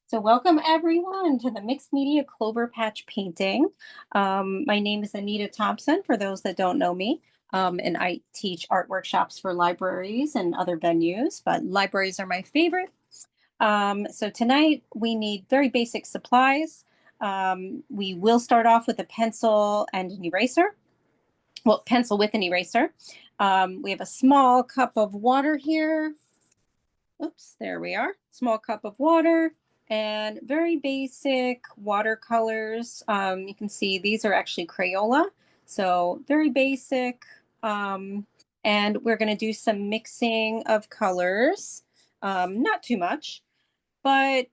So welcome everyone to the Mixed Media Clover Patch Painting. My name is Anita Thompson, for those that don't know me. And I teach art workshops for libraries and other venues, but libraries are my favorite. So tonight we need very basic supplies. We will start off with a pencil and an eraser. Well, pencil with an eraser. We have a small cup of water here. Oops, there we are. Small cup of water and very basic watercolors. You can see these are actually Crayola, so very basic. And we're going to do some mixing of colors, not too much, but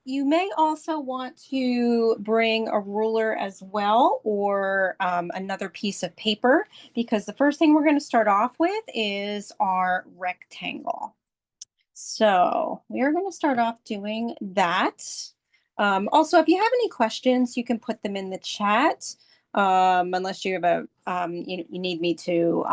you may also want to bring a ruler as well, or another piece of paper, because the first thing we're going to start off with is our rectangle. So we're going to start off doing that. Also, if you have any questions, you can put them in the chat. Unless you have you need me to,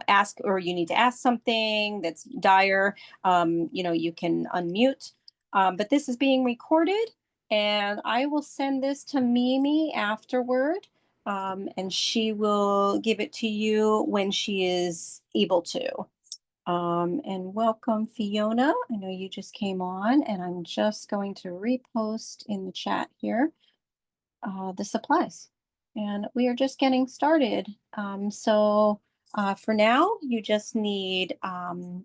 ask, or you need to ask something that's dire, you can unmute. But this is being recorded, and I will send this to Mimi afterward, and she will give it to you when she is able to. And welcome, Fiona. I know you just came on, and I'm just going to repost in the chat here the supplies. And we are just getting started. For now, you just need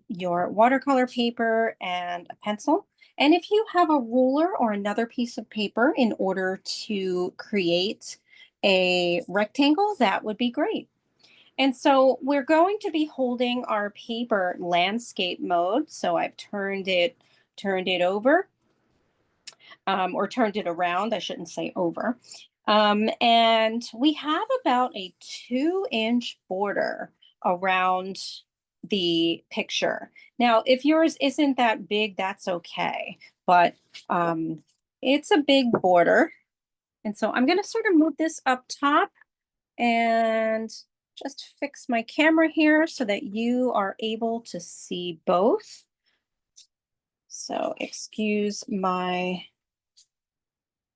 your watercolor paper and a pencil. And if you have a ruler or another piece of paper in order to create a rectangle, that would be great. And so we're going to be holding our paper landscape mode. So I've turned it over, or turned it around. I shouldn't say over. And we have about a 2-inch border around the picture. Now, if yours isn't that big, that's okay. But it's a big border. And so I'm going to sort of move this up top and just fix my camera here so that you are able to see both. So excuse my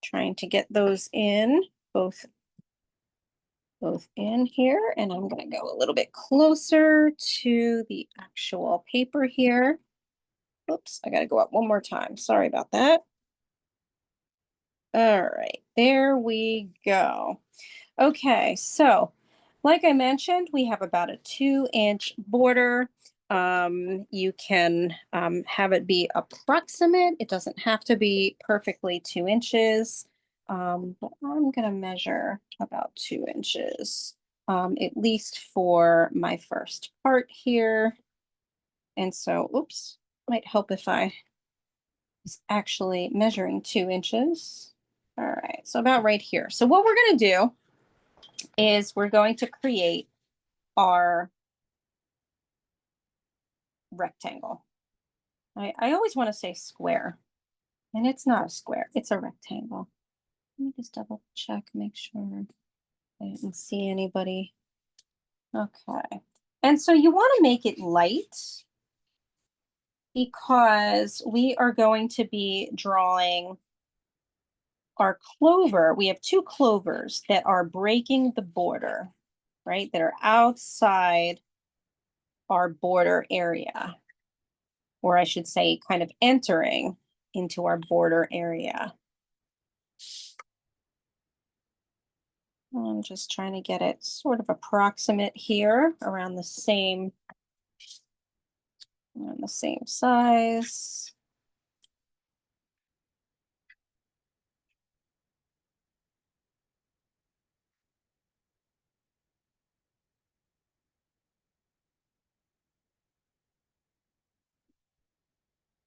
trying to get those in, both in here, and I'm going to go a little bit closer to the actual paper here. Oops, I got to go up one more time. Sorry about that. All right, there we go. Okay, so like I mentioned, we have about a 2-inch border. You can have it be approximate. It doesn't have to be perfectly 2 inches, but I'm going to measure about 2 inches, at least for my first part here. And so, oops, might help if I was actually measuring 2 inches. All right, so about right here. So what we're going to do is we're going to create our rectangle. I always want to say square, and it's not a square, it's a rectangle. Let me just double check, make sure I didn't see anybody. Okay. And so you want to make it light because we are going to be drawing our clover. We have 2 clovers that are breaking the border, right? That are outside our border area, or I should say kind of entering into our border area. I'm just trying to get it sort of approximate here, around the same size.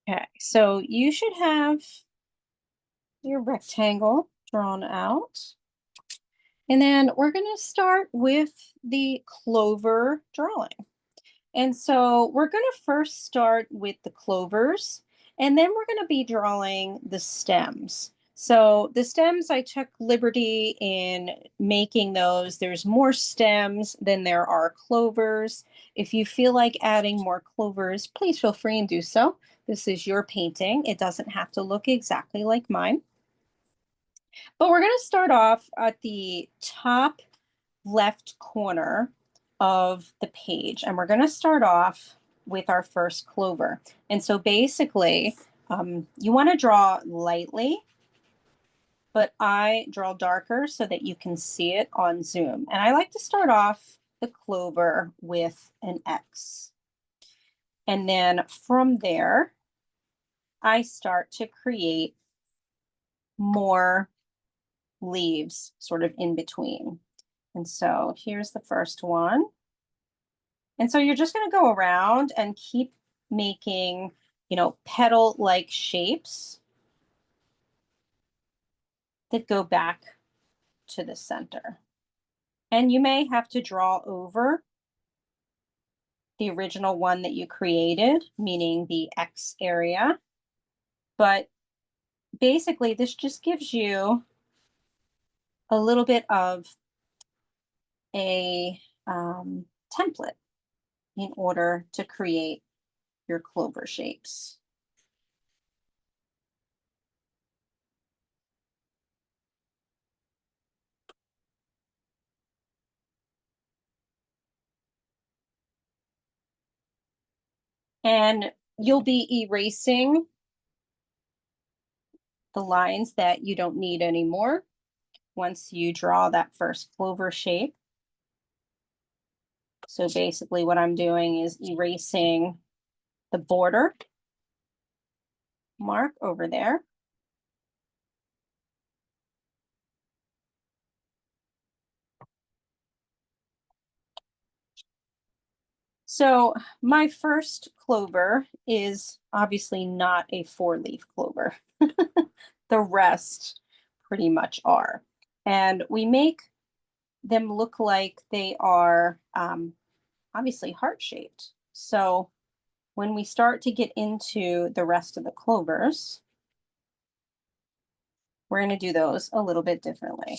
Okay, so you should have your rectangle drawn out. And then we're going to start with the clover drawing. And so we're going to first start with the clovers, and then we're going to be drawing the stems. So the stems, I took liberty in making those. There's more stems than there are clovers. If you feel like adding more clovers, please feel free and do so. This is your painting. It doesn't have to look exactly like mine. But we're going to start off at the top left corner of the page, and we're going to start off with our first clover. And so basically, you want to draw lightly, but I draw darker so that you can see it on Zoom. And I like to start off the clover with an X. And then from there, I start to create more leaves sort of in between. And so here's the first one. And so you're just going to go around and keep making, petal-like shapes that go back to the center. And you may have to draw over the original one that you created, meaning the X area. But basically, this just gives you a little bit of a template in order to create your clover shapes. And you'll be erasing the lines that you don't need anymore once you draw that first clover shape. So basically what I'm doing is erasing the border mark over there. So my first clover is obviously not a 4-leaf clover. The rest pretty much are. And we make them look like they are obviously heart-shaped. So when we start to get into the rest of the clovers, we're going to do those a little bit differently.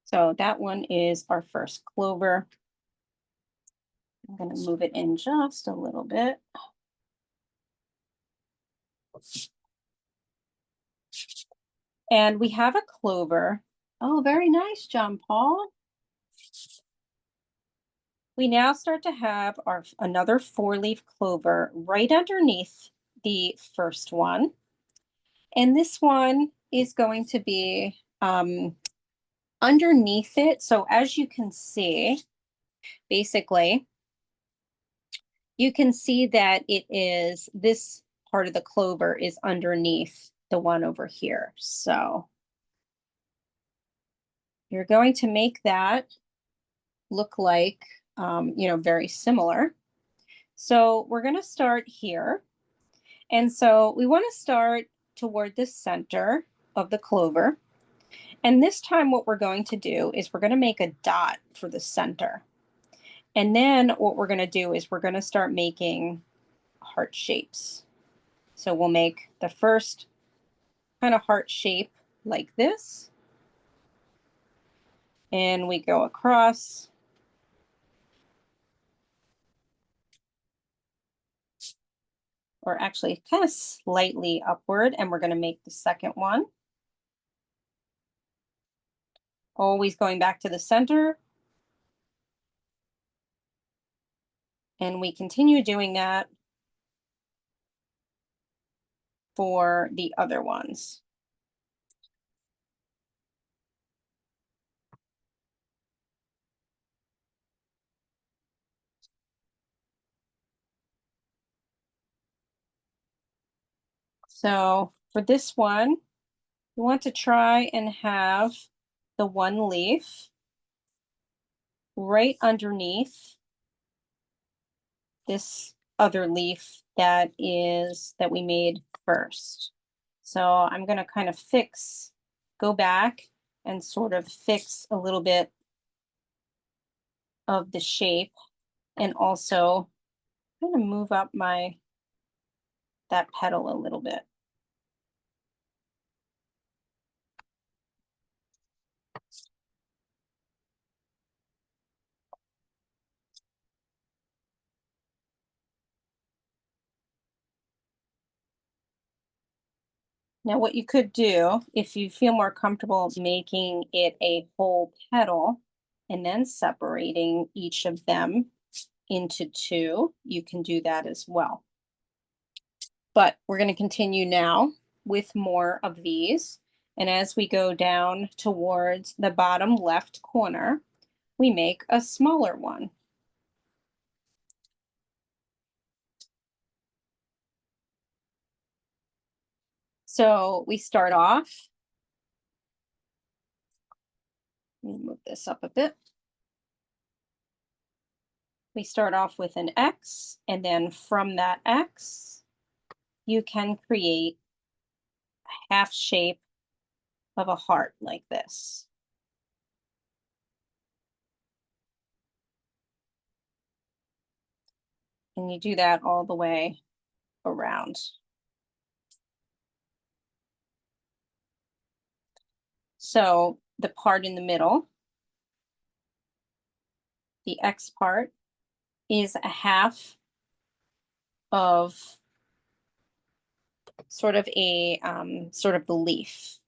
So that one is our first clover. I'm going to move it in just a little bit. And we have a clover. Oh, very nice, John Paul. We now start to have another 4-leaf clover right underneath the first one. And this one is going to be underneath it. So as you can see, basically, you can see that it is this part of the clover is underneath the one over here. So you're going to make that look like, very similar. So we're going to start here. And so we want to start toward the center of the clover. And this time what we're going to do is we're going to make a dot for the center. And then what we're going to do is we're going to start making heart shapes. So we'll make the first kind of heart shape like this. And we go across. Or actually kind of slightly upward, and we're going to make the second one. Always going back to the center. And we continue doing that for the other ones. So for this one, you want to try and have the one leaf right underneath this other leaf that we made first. So I'm going to kind of go back and sort of fix a little bit of the shape, and also kind of move up that petal a little bit. Now, what you could do, if you feel more comfortable making it a whole petal and then separating each of them into two, you can do that as well. But we're going to continue now with more of these. And as we go down towards the bottom left corner, we make a smaller one. So we start off, let me move this up a bit. We start off with an X, and then from that X, you can create a half shape of a heart like this. And you do that all the way around. So the part in the middle, the X part, is a half of sort of a sort of the leaf.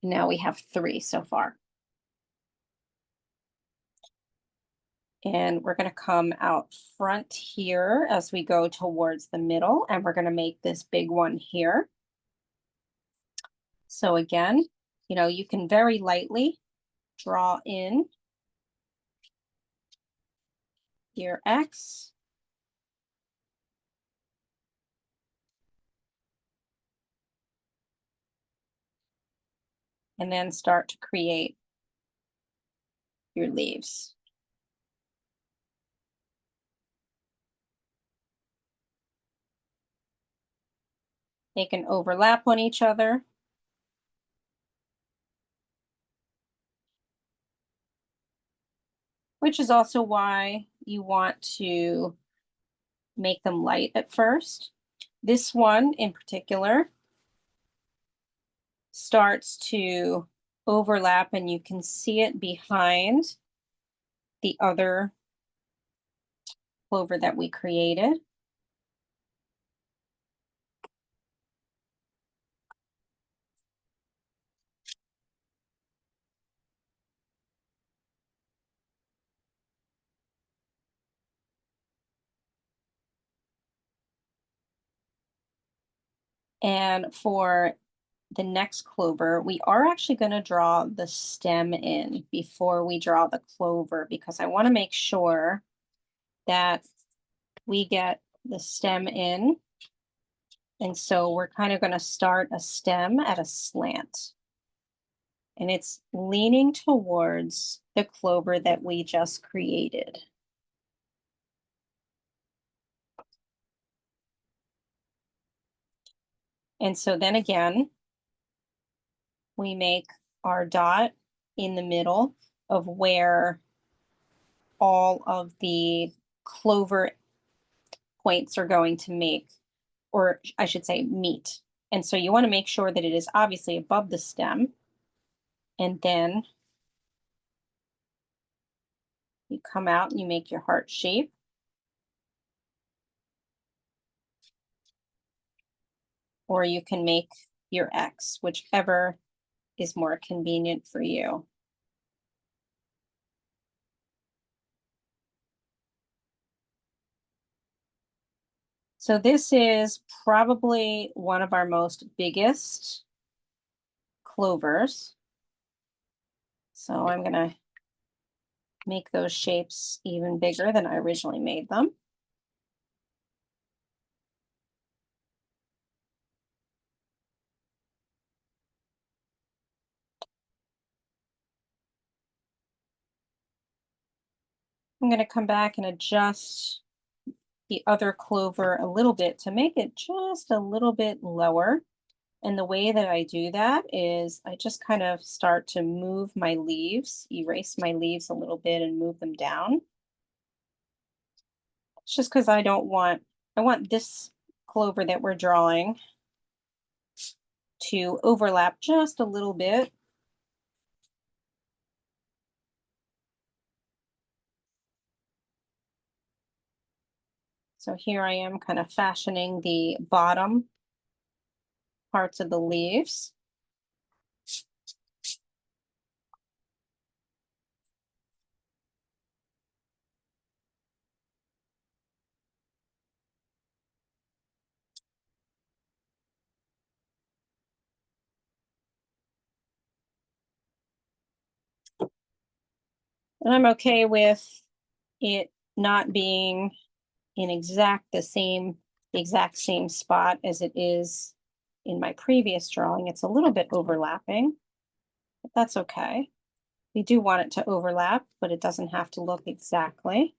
Now we have three so far. And we're going to come out front here as we go towards the middle, and we're going to make this big one here. So again, you can very lightly draw in your X. And then start to create your leaves. They can overlap on each other. Which is also why you want to make them light at first. This one in particular starts to overlap, and you can see it behind the other clover that we created. And for the next clover, we are actually going to draw the stem in before we draw the clover, because I want to make sure that we get the stem in. And so we're kind of going to start a stem at a slant. And it's leaning towards the clover that we just created. And so then again, we make our dot in the middle of where all of the clover points are going to make, or I should say meet. And so you want to make sure that it is obviously above the stem. And then you come out and you make your heart shape. Or you can make your X, whichever is more convenient for you. So this is probably one of our most biggest clovers. So I'm going to make those shapes even bigger than I originally made them. I'm going to come back and adjust the other clover a little bit to make it just a little bit lower. And the way that I do that is I just kind of start to move my leaves, erase my leaves a little bit and move them down. It's just because I want this clover that we're drawing to overlap just a little bit. So here I am kind of fashioning the bottom parts of the leaves. And I'm okay with it not being in the exact same spot as it is in my previous drawing. It's a little bit overlapping, but that's okay. We do want it to overlap, but it doesn't have to look exactly.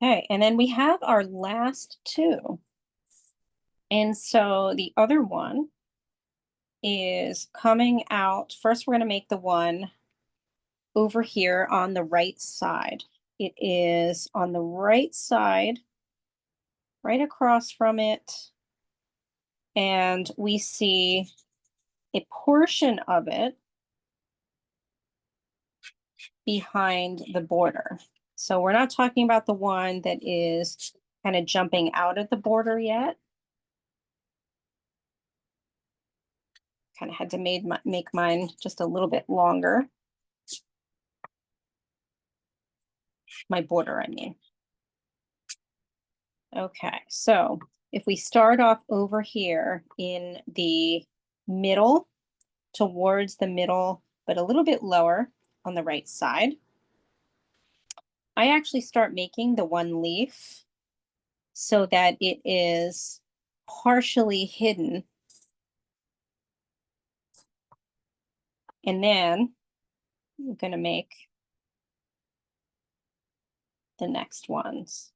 Okay, and then we have our last two. And so the other one is coming out. First, we're going to make the one over here on the right side. It is on the right side, right across from it. And we see a portion of it behind the border. So we're not talking about the one that is kind of jumping out at the border yet. Kind of had to make mine just a little bit longer. My border, I mean. Okay, so if we start off over here in the middle, towards the middle, but a little bit lower on the right side, I actually start making the one leaf so that it is partially hidden. And then I'm going to make the next ones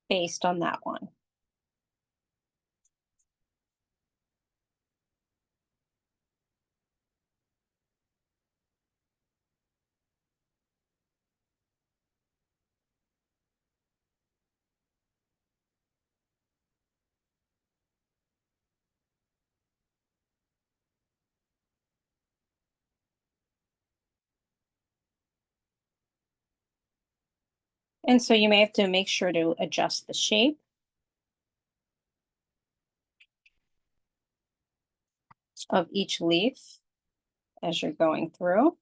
based on that one. And so you may have to make sure to adjust the shape of each leaf as you're going through.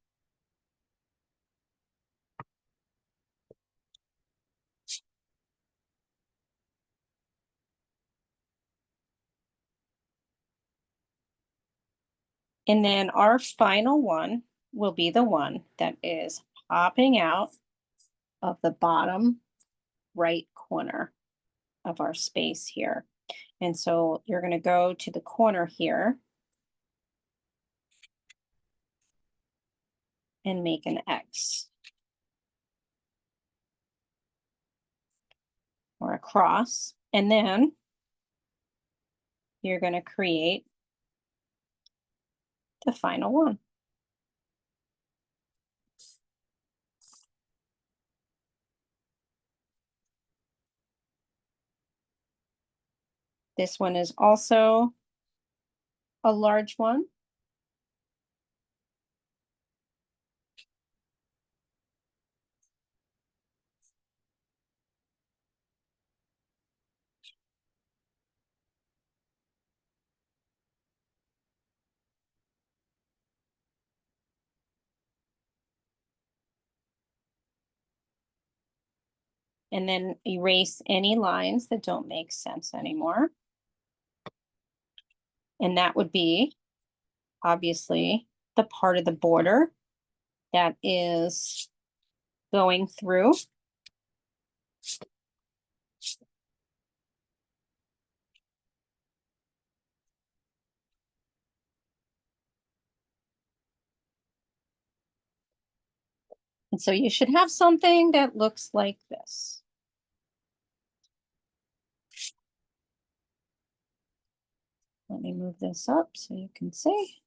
And then our final one will be the one that is popping out of the bottom right corner of our space here. And so you're going to go to the corner here and make an X or a cross. And then you're going to create the final one. This one is also a large one. And then erase any lines that don't make sense anymore. And that would be obviously the part of the border that is going through. And so you should have something that looks like this. Let me move this up so you can see.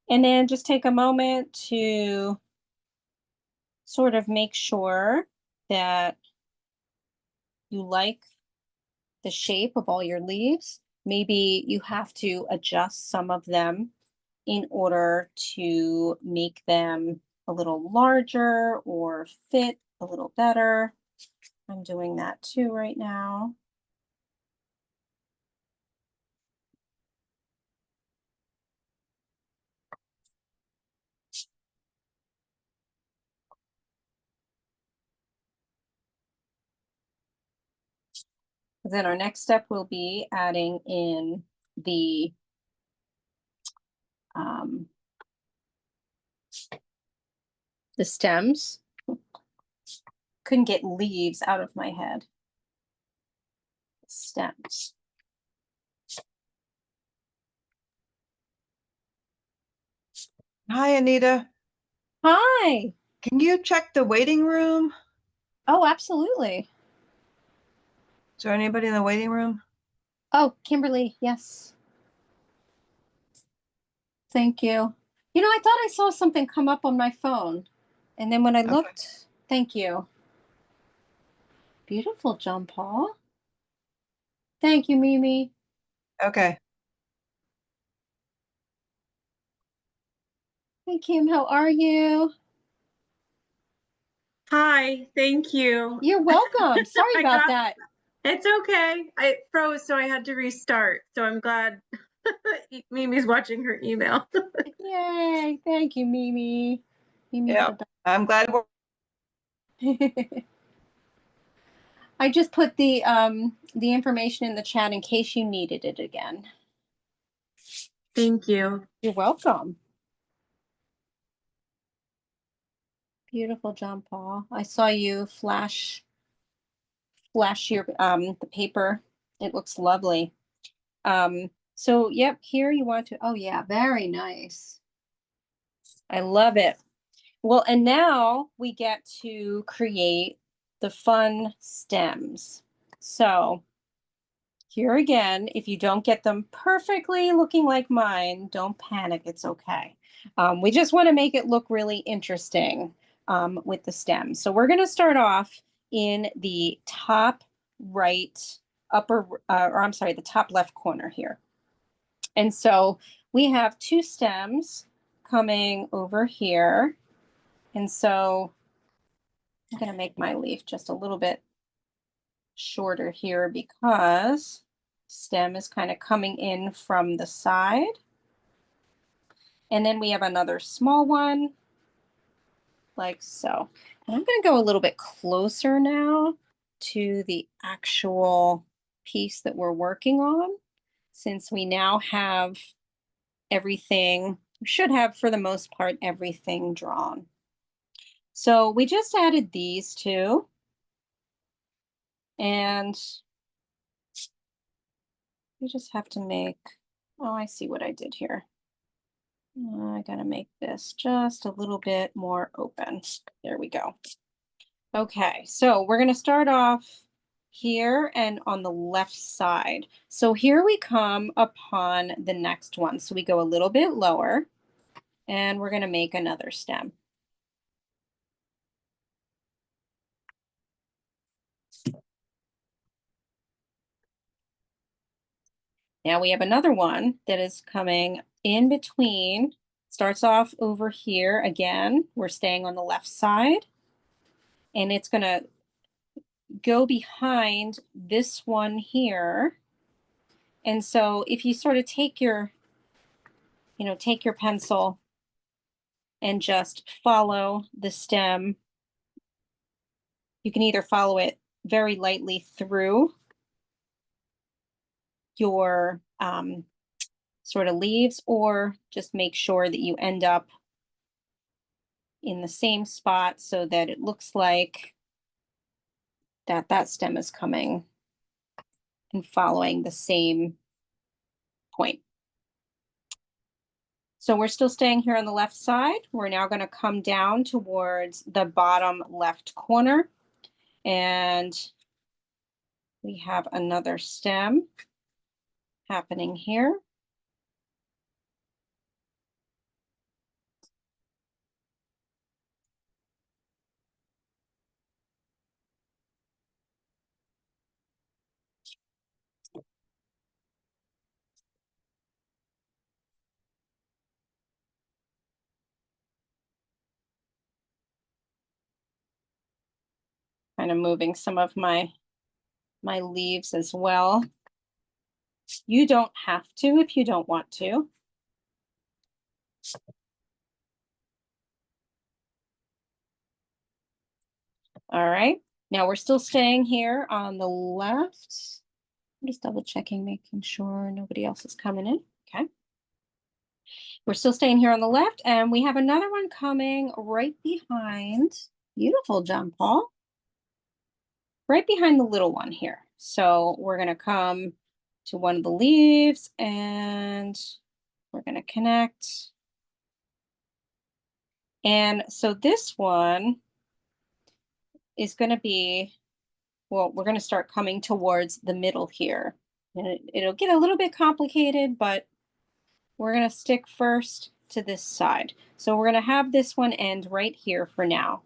And then just take a moment to sort of make sure that you like the shape of all your leaves, maybe you have to adjust some of them in order to make them a little larger or fit a little better. I'm doing that too right now. Then our next step will be adding in um, the stems. Couldn't get leaves out of my head. Stems. Hi, Anita. Hi. Can you check the waiting room? Oh, absolutely. Is there anybody in the waiting room? Oh, Kimberly, yes. Thank you. You know, I thought I saw something come up on my phone. And then when I Okay. looked, thank you. Beautiful, John Paul. Thank you, Mimi. Okay. Hey, Kim, how are you? Hi, thank you. You're welcome. Sorry I about got that. it's okay. I froze, so I had to restart. So I'm glad Mimi's watching her email. Yay. Thank you, Mimi. Mimi's Yeah. the I'm glad we're best. I just put the information in the chat in case you needed it again. Thank you. You're welcome. Beautiful, John Paul. I saw you flash your the paper. It looks lovely. So yep, here you want to, oh yeah, very nice. I love it. Well, and now we get to create the fun stems. So here again, if you don't get them perfectly looking like mine, don't panic, it's okay. We just want to make it look really interesting with the stems. So we're going to start off in the top right upper, or I'm sorry, the top left corner here. And so we have two stems coming over here. And so I'm going to make my leaf just a little bit shorter here because stem is kind of coming in from the side. And then we have another small one like so. And I'm going to go a little bit closer now to the actual piece that we're working on, since we now have everything, we should have for the most part everything drawn. So we just added these two, and we just have to make, oh, I see what I did here. I gotta make this just a little bit more open. There we go. Okay, so we're gonna start off here and on the left side. So here we come upon the next one. So we go a little bit lower and we're gonna make another stem. Now we have another one that is coming in between, starts off over here again. We're staying on the left side, and it's going to go behind this one here. And so if you sort of take your, take your pencil and just follow the stem, you can either follow it very lightly through your sort of leaves, or just make sure that you end up in the same spot so that it looks like that stem is coming and following the same point. So we're still staying here on the left side. We're now going to come down towards the bottom left corner, and we have another stem happening here. Kind of moving some of my leaves as well. You don't have to if you don't want to. All right, now we're still staying here on the left. I'm just double checking, making sure nobody else is coming in. Okay. We're still staying here on the left, and we have another one coming right behind. Beautiful, John Paul. Right behind the little one here. So we're going to come to one of the leaves and we're going to connect. And so this one is going to be, well, we're going to start coming towards the middle here. And it'll get a little bit complicated, but we're going to stick first to this side. So we're going to have this one end right here for now,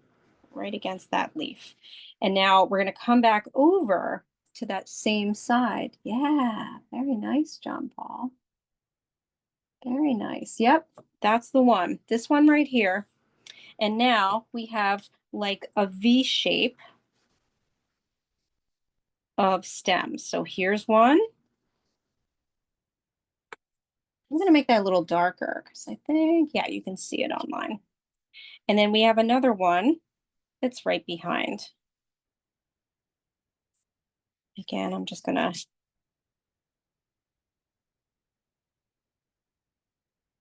right against that leaf. And now we're going to come back over to that same side. Yeah, very nice, John Paul. Very nice. Yep, that's the one. This one right here. And now we have like a V shape of stems. So here's one. I'm going to make that a little darker because I think, yeah, you can see it online. And then we have another one that's right behind. Again, I'm just going to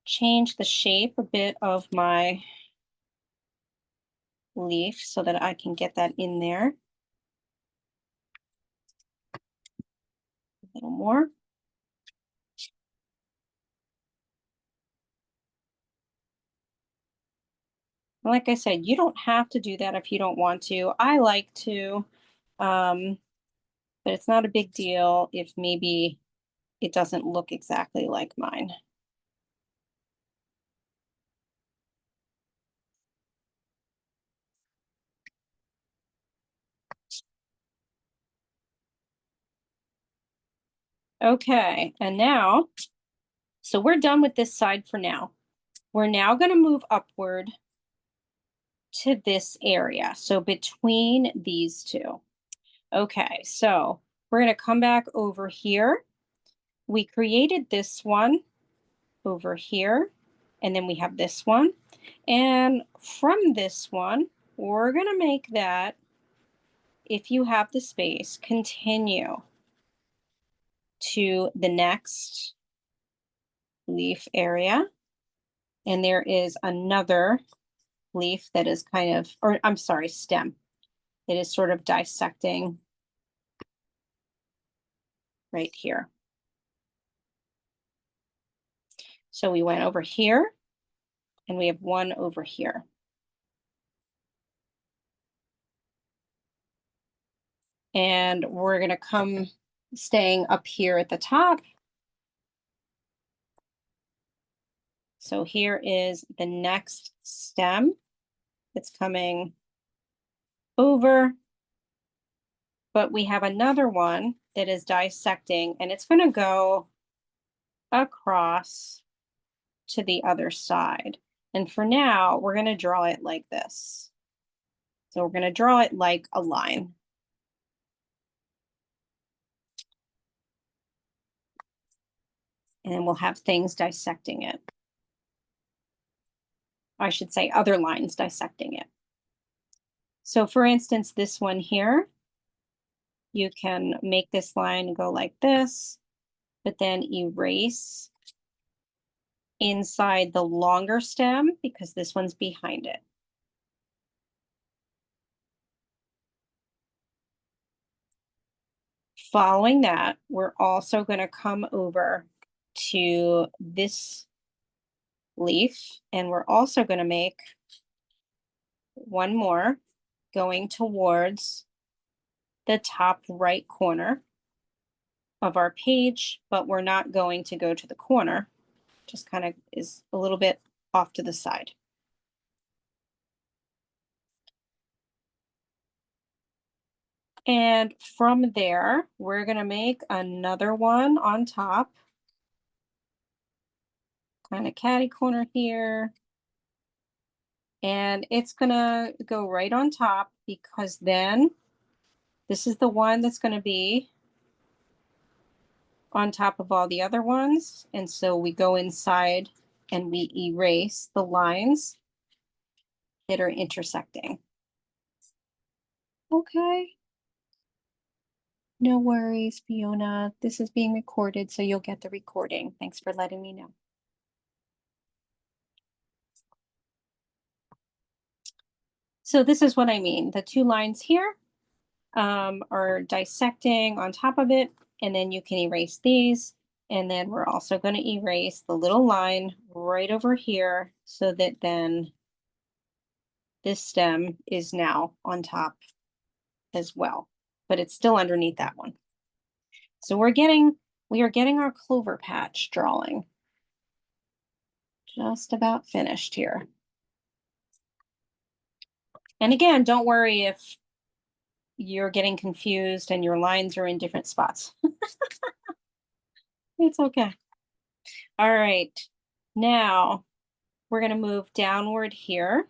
change the shape a bit of my leaf so that I can get that in there. A little more. Like I said, you don't have to do that if you don't want to. I like to, but it's not a big deal if maybe it doesn't look exactly like mine. Okay, and now, so we're done with this side for now. We're now going to move upward to this area. So between these two. Okay, so we're going to come back over here. We created this one over here, and then we have this one. And from this one, we're going to make that, if you have the space, continue to the next leaf area. And there is another leaf that is kind of, or I'm sorry, stem. It is sort of dissecting right here. So we went over here and we have one over here. And we're going to come staying up here at the top. So here is the next stem that's coming over. But we have another one that is dissecting, and it's going to go across to the other side. And for now, we're going to draw it like this. So we're going to draw it like a line. And we'll have things dissecting it. I should say other lines dissecting it. So for instance, this one here, you can make this line go like this, but then erase inside the longer stem because this one's behind it. Following that, we're also going to come over to this leaf, and we're also going to make one more going towards the top right corner of our page, but we're not going to go to the corner, just kind of is a little bit off to the side. And from there, we're going to make another one on top. Kind of catty corner here. And it's going to go right on top because then This is the one that's going to be on top of all the other ones. And so we go inside and we erase the lines that are intersecting. Okay. No worries, Fiona. This is being recorded, so you'll get the recording. Thanks for letting me know. So this is what I mean. The two lines here are dissecting on top of it, and then you can erase these. And then we're also going to erase the little line right over here so that then this stem is now on top as well, but it's still underneath that one. So we are getting our clover patch drawing just about finished here. And again, don't worry if you're getting confused and your lines are in different spots. It's okay. All right, now we're going to move downward here.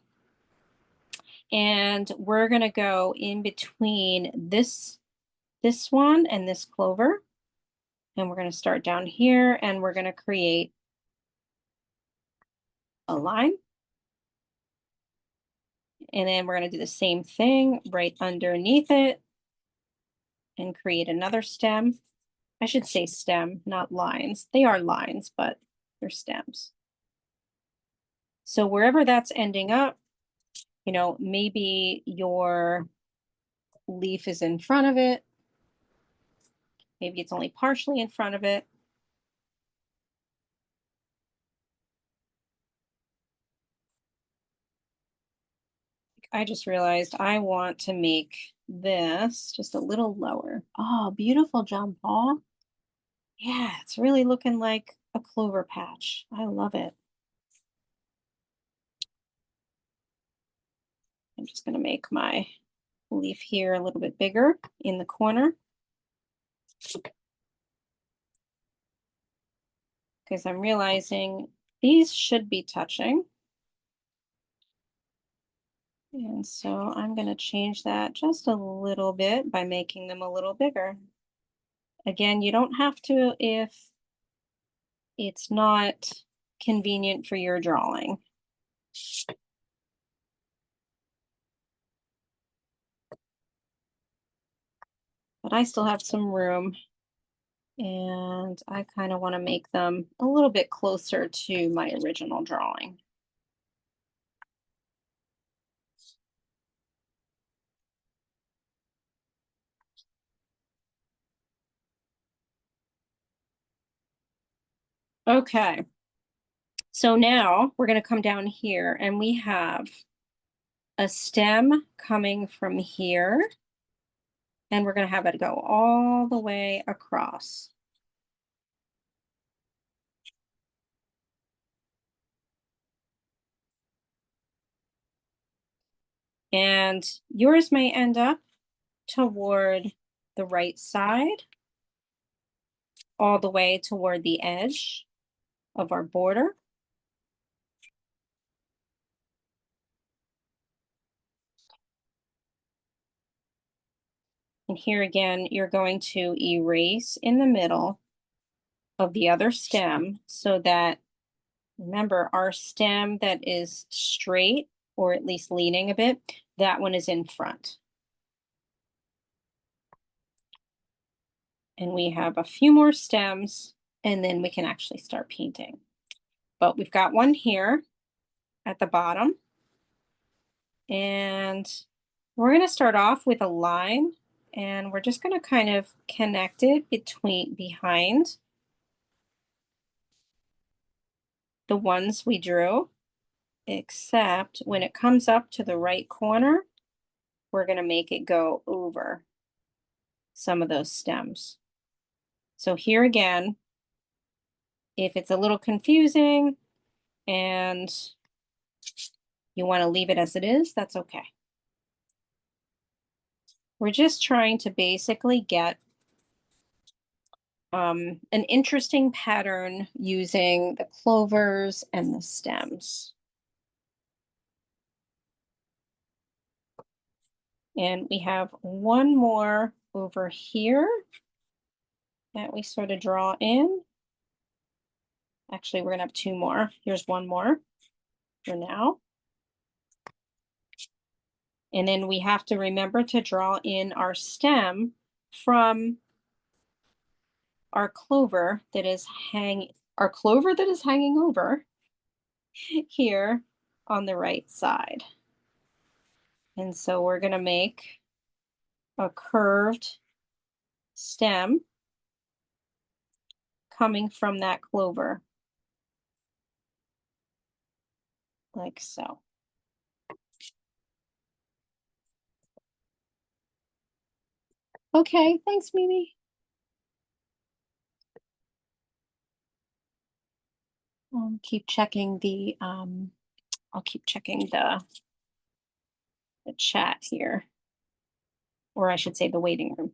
And we're going to go in between this one and this clover. And we're going to start down here and we're going to create a line. And then we're going to do the same thing right underneath it and create another stem. I should say stem, not lines. They are lines, but they're stems. So wherever that's ending up, you know, maybe your leaf is in front of it. Maybe it's only partially in front of it. I just realized I want to make this just a little lower. Oh, beautiful, John Paul. Yeah, it's really looking like a clover patch. I love it. I'm just going to make my leaf here a little bit bigger in the corner, because I'm realizing these should be touching. And so I'm going to change that just a little bit by making them a little bigger. Again, you don't have to if it's not convenient for your drawing. But I still have some room, and I kind of want to make them a little bit closer to my original drawing. Okay, so now we're going to come down here and we have a stem coming from here, and we're going to have it go all the way across. And yours may end up toward the right side, all the way toward the edge of our border. And here again, you're going to erase in the middle of the other stem so that, remember, our stem that is straight or at least leaning a bit, that one is in front. And we have a few more stems and then we can actually start painting. But we've got one here at the bottom. And we're going to start off with a line, and we're just going to kind of connect it behind the ones we drew, except when it comes up to the right corner, we're going to make it go over some of those stems. So here again, if it's a little confusing and you want to leave it as it is, that's okay. We're just trying to basically get an interesting pattern using the clovers and the stems. And we have one more over here that we sort of draw in. Actually, we're gonna have two more. Here's one more for now. And then we have to remember to draw in our stem from our clover that is hanging over here on the right side. And so we're going to make a curved stem coming from that clover, like so. Okay, thanks, Mimi. I'll keep checking the chat here, or I should say the waiting room.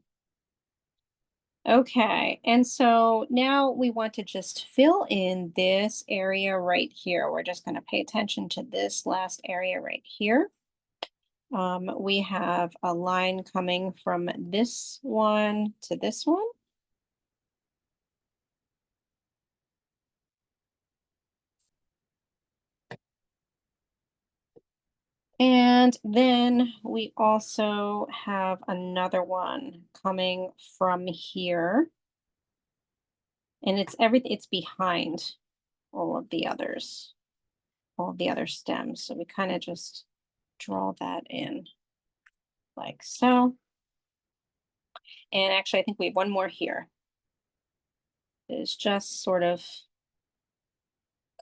Okay, and so now we want to just fill in this area right here. We're just going to pay attention to this last area right here. We have a line coming from this one to this one. And then we also have another one coming from here. And it's behind all of the others, all of the other stems. So we kind of just draw that in like so. And actually, I think we have one more here. It's just sort of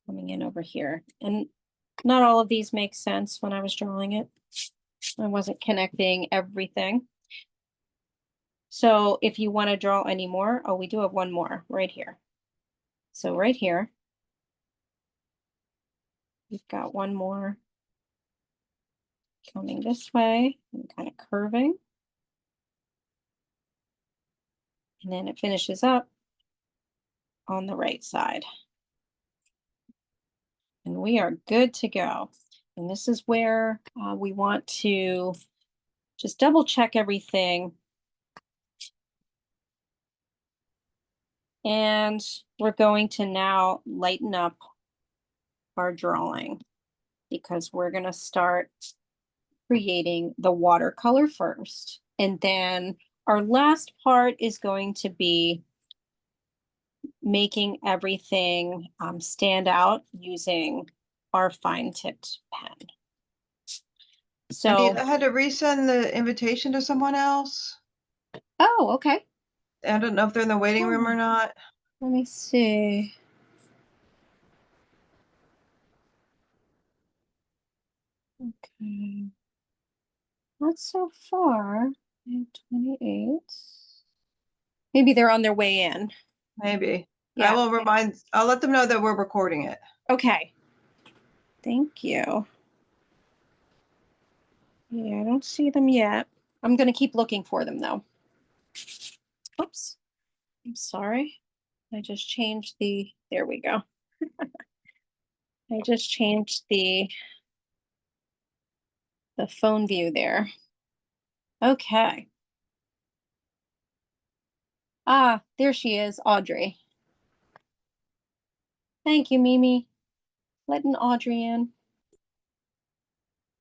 coming in over here. And not all of these make sense when I was drawing it. I wasn't connecting everything. So if you want to draw any more, oh, we do have one more right here. So right here, we've got one more coming this way and kind of curving. And then it finishes up on the right side. And we are good to go. And this is where we want to just double check everything. And we're going to now lighten up our drawing because we're going to start creating the watercolor first. And then our last part is going to be making everything stand out using our fine tipped pen. So I had to resend the invitation to someone else. oh, okay. I don't know if they're in the waiting room or not. Let me see. Okay. Not so far. 28. Maybe they're on their way in. Maybe. Yeah. I'll let them know that we're recording it. Okay. Thank you. Yeah, I don't see them yet. I'm going to keep looking for them though. Oops. I'm sorry. I just changed there we go. I just changed the phone view there. Okay. Ah, there she is, Audrey. Thank you, Mimi. Letting Audrey in.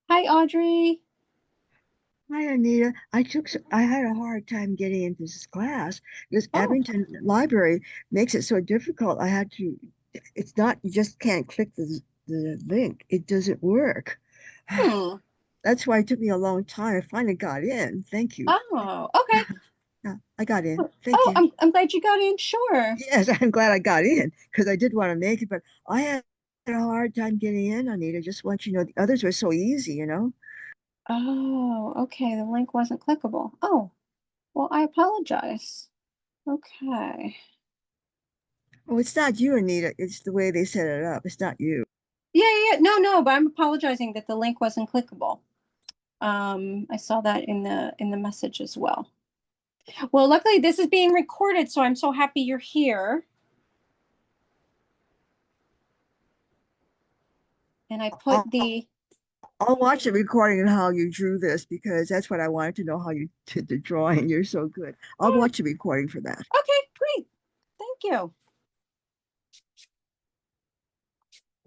Hi, Audrey. Hi, Anita. I had a hard time getting into this class because Oh. Abington Library makes it so difficult. It's not, you just can't click the link. It doesn't work. Hmm. That's why it took me a long time. I finally got in. Thank you. Oh, okay. Yeah, I got in. Thank you. I'm glad you got in. Sure. Yes, I'm glad I got in because I did want to make it, but I had a hard time getting in, Anita. Just want you to know, the others were so easy. Oh, okay. The link wasn't clickable. Oh, well, I apologize. Okay. Oh, it's not you, Anita. It's the way they set it up. It's not you. Yeah. No, but I'm apologizing that the link wasn't clickable. I saw that in the message as well. Well, luckily this is being recorded, so I'm so happy you're here. And I put the I'll watch the recording and how you drew this because that's what I wanted to know how you did the drawing. You're so good. I'll Oh, watch the recording for that. okay, great. Thank you.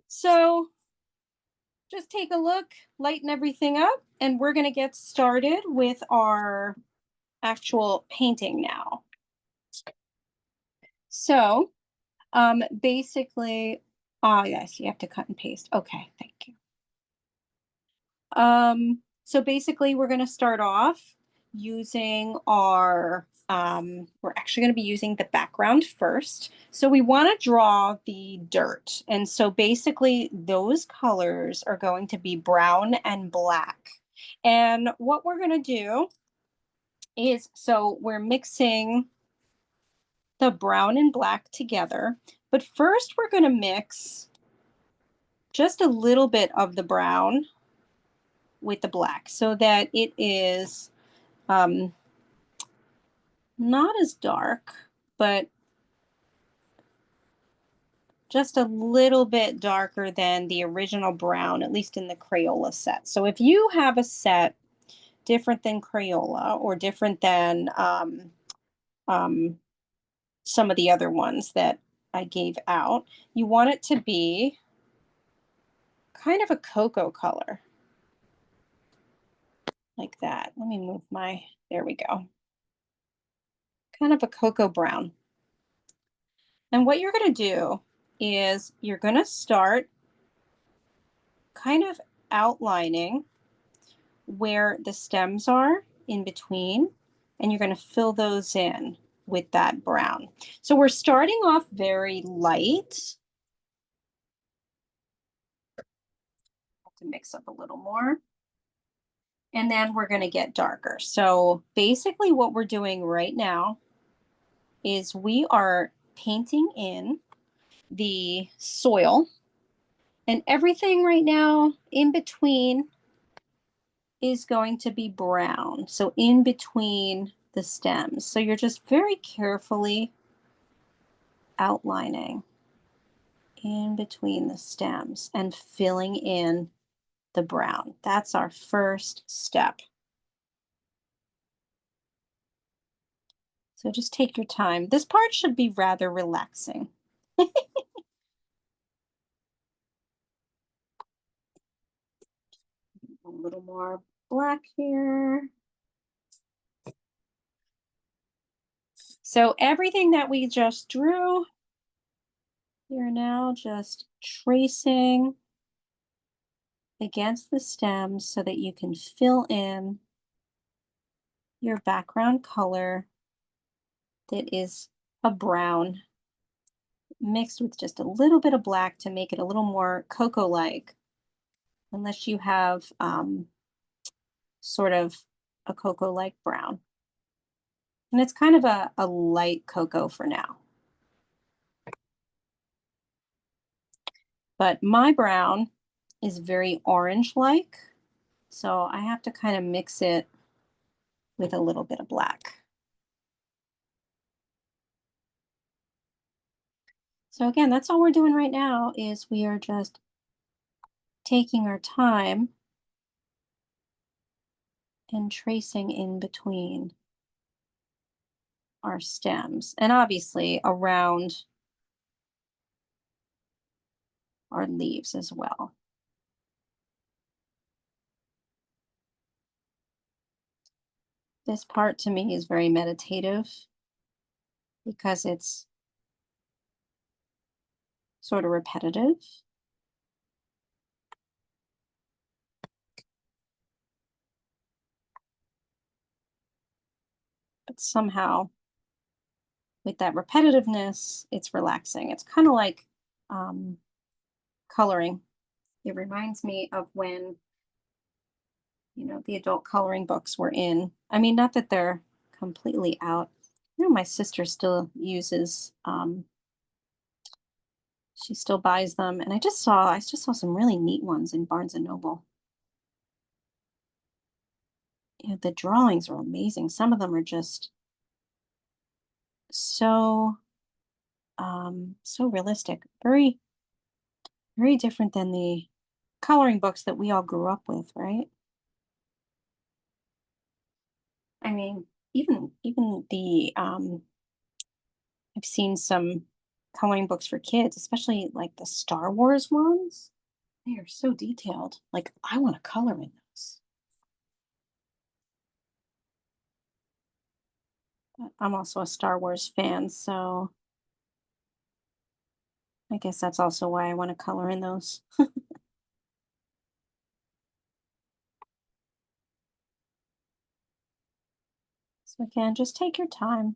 So just take a look, lighten everything up, and we're going to get started with our actual painting now. So basically, yes, you have to cut and paste. Okay, thank you. So basically we're going to start off using our, we're actually going to be using the background first. So we want to draw the dirt. And so basically those colors are going to be brown and black. And what we're going to do is, so we're mixing the brown and black together, but first we're going to mix just a little bit of the brown with the black so that it is not as dark, but just a little bit darker than the original brown, at least in the Crayola set. So if you have a set different than Crayola or different than some of the other ones that I gave out, you want it to be kind of a cocoa color. Like that. Let me move my, there we go. Kind of a cocoa brown. And what you're going to do is you're going to start kind of outlining where the stems are in between, and you're going to fill those in with that brown. So we're starting off very light. Have to mix up a little more. And then we're going to get darker. So basically what we're doing right now is we are painting in the soil, and everything right now in between is going to be brown. So in between the stems. So you're just very carefully outlining in between the stems and filling in the brown. That's our first step. So just take your time. This part should be rather relaxing. A little more black here. So everything that we just drew, you're now just tracing against the stems so that you can fill in your background color that is a brown mixed with just a little bit of black to make it a little more cocoa-like, unless you have sort of a cocoa-like brown. And it's kind of a light cocoa for now. But my brown is very orange-like, so I have to kind of mix it with a little bit of black. So again, that's all we're doing right now is we are just taking our time and tracing in between our stems and obviously around our leaves as well. This part to me is very meditative because it's sort of repetitive. But somehow with that repetitiveness, it's relaxing. It's kind of like coloring. It reminds me of when, you know, the adult coloring books were in. I mean, not that they're completely out. You know, my sister still uses, she still buys them. And I just saw some really neat ones in Barnes and Noble. Yeah, the drawings are amazing. Some of them are just so so realistic. Very, very different than the coloring books that we all grew up with, right? I mean, even the I've seen some coloring books for kids, especially like the Star Wars ones. They are so detailed. Like I want to color in those. But I'm also a Star Wars fan, so I guess that's also why I want to color in those. So again, just take your time.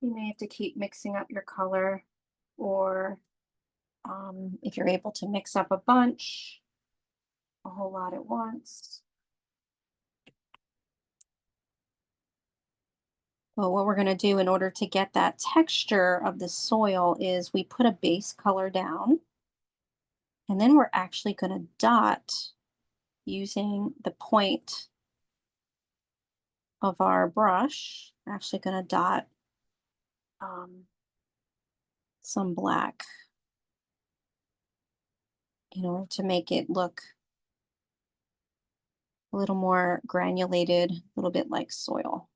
You may have to keep mixing up your color, or if you're able to mix up a bunch, a whole lot at once. Well, what we're going to do in order to get that texture of the soil is we put a base color down, and then we're actually going to dot using the point of our brush. We're actually going to dot um, some black in order to make it look a little more granulated, a little bit like soil.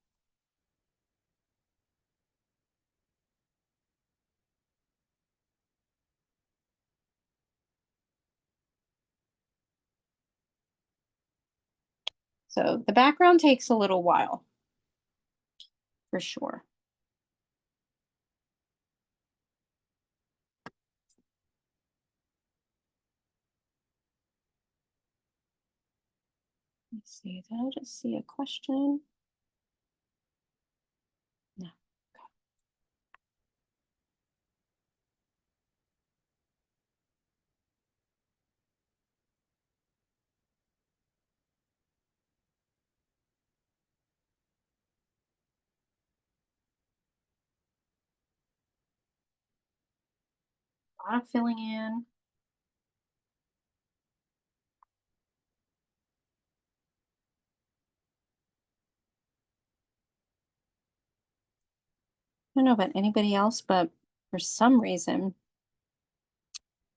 So the background takes a little while, for sure. Let's see, did I just see a question? No. A lot of filling in. I don't know about anybody else, but for some reason,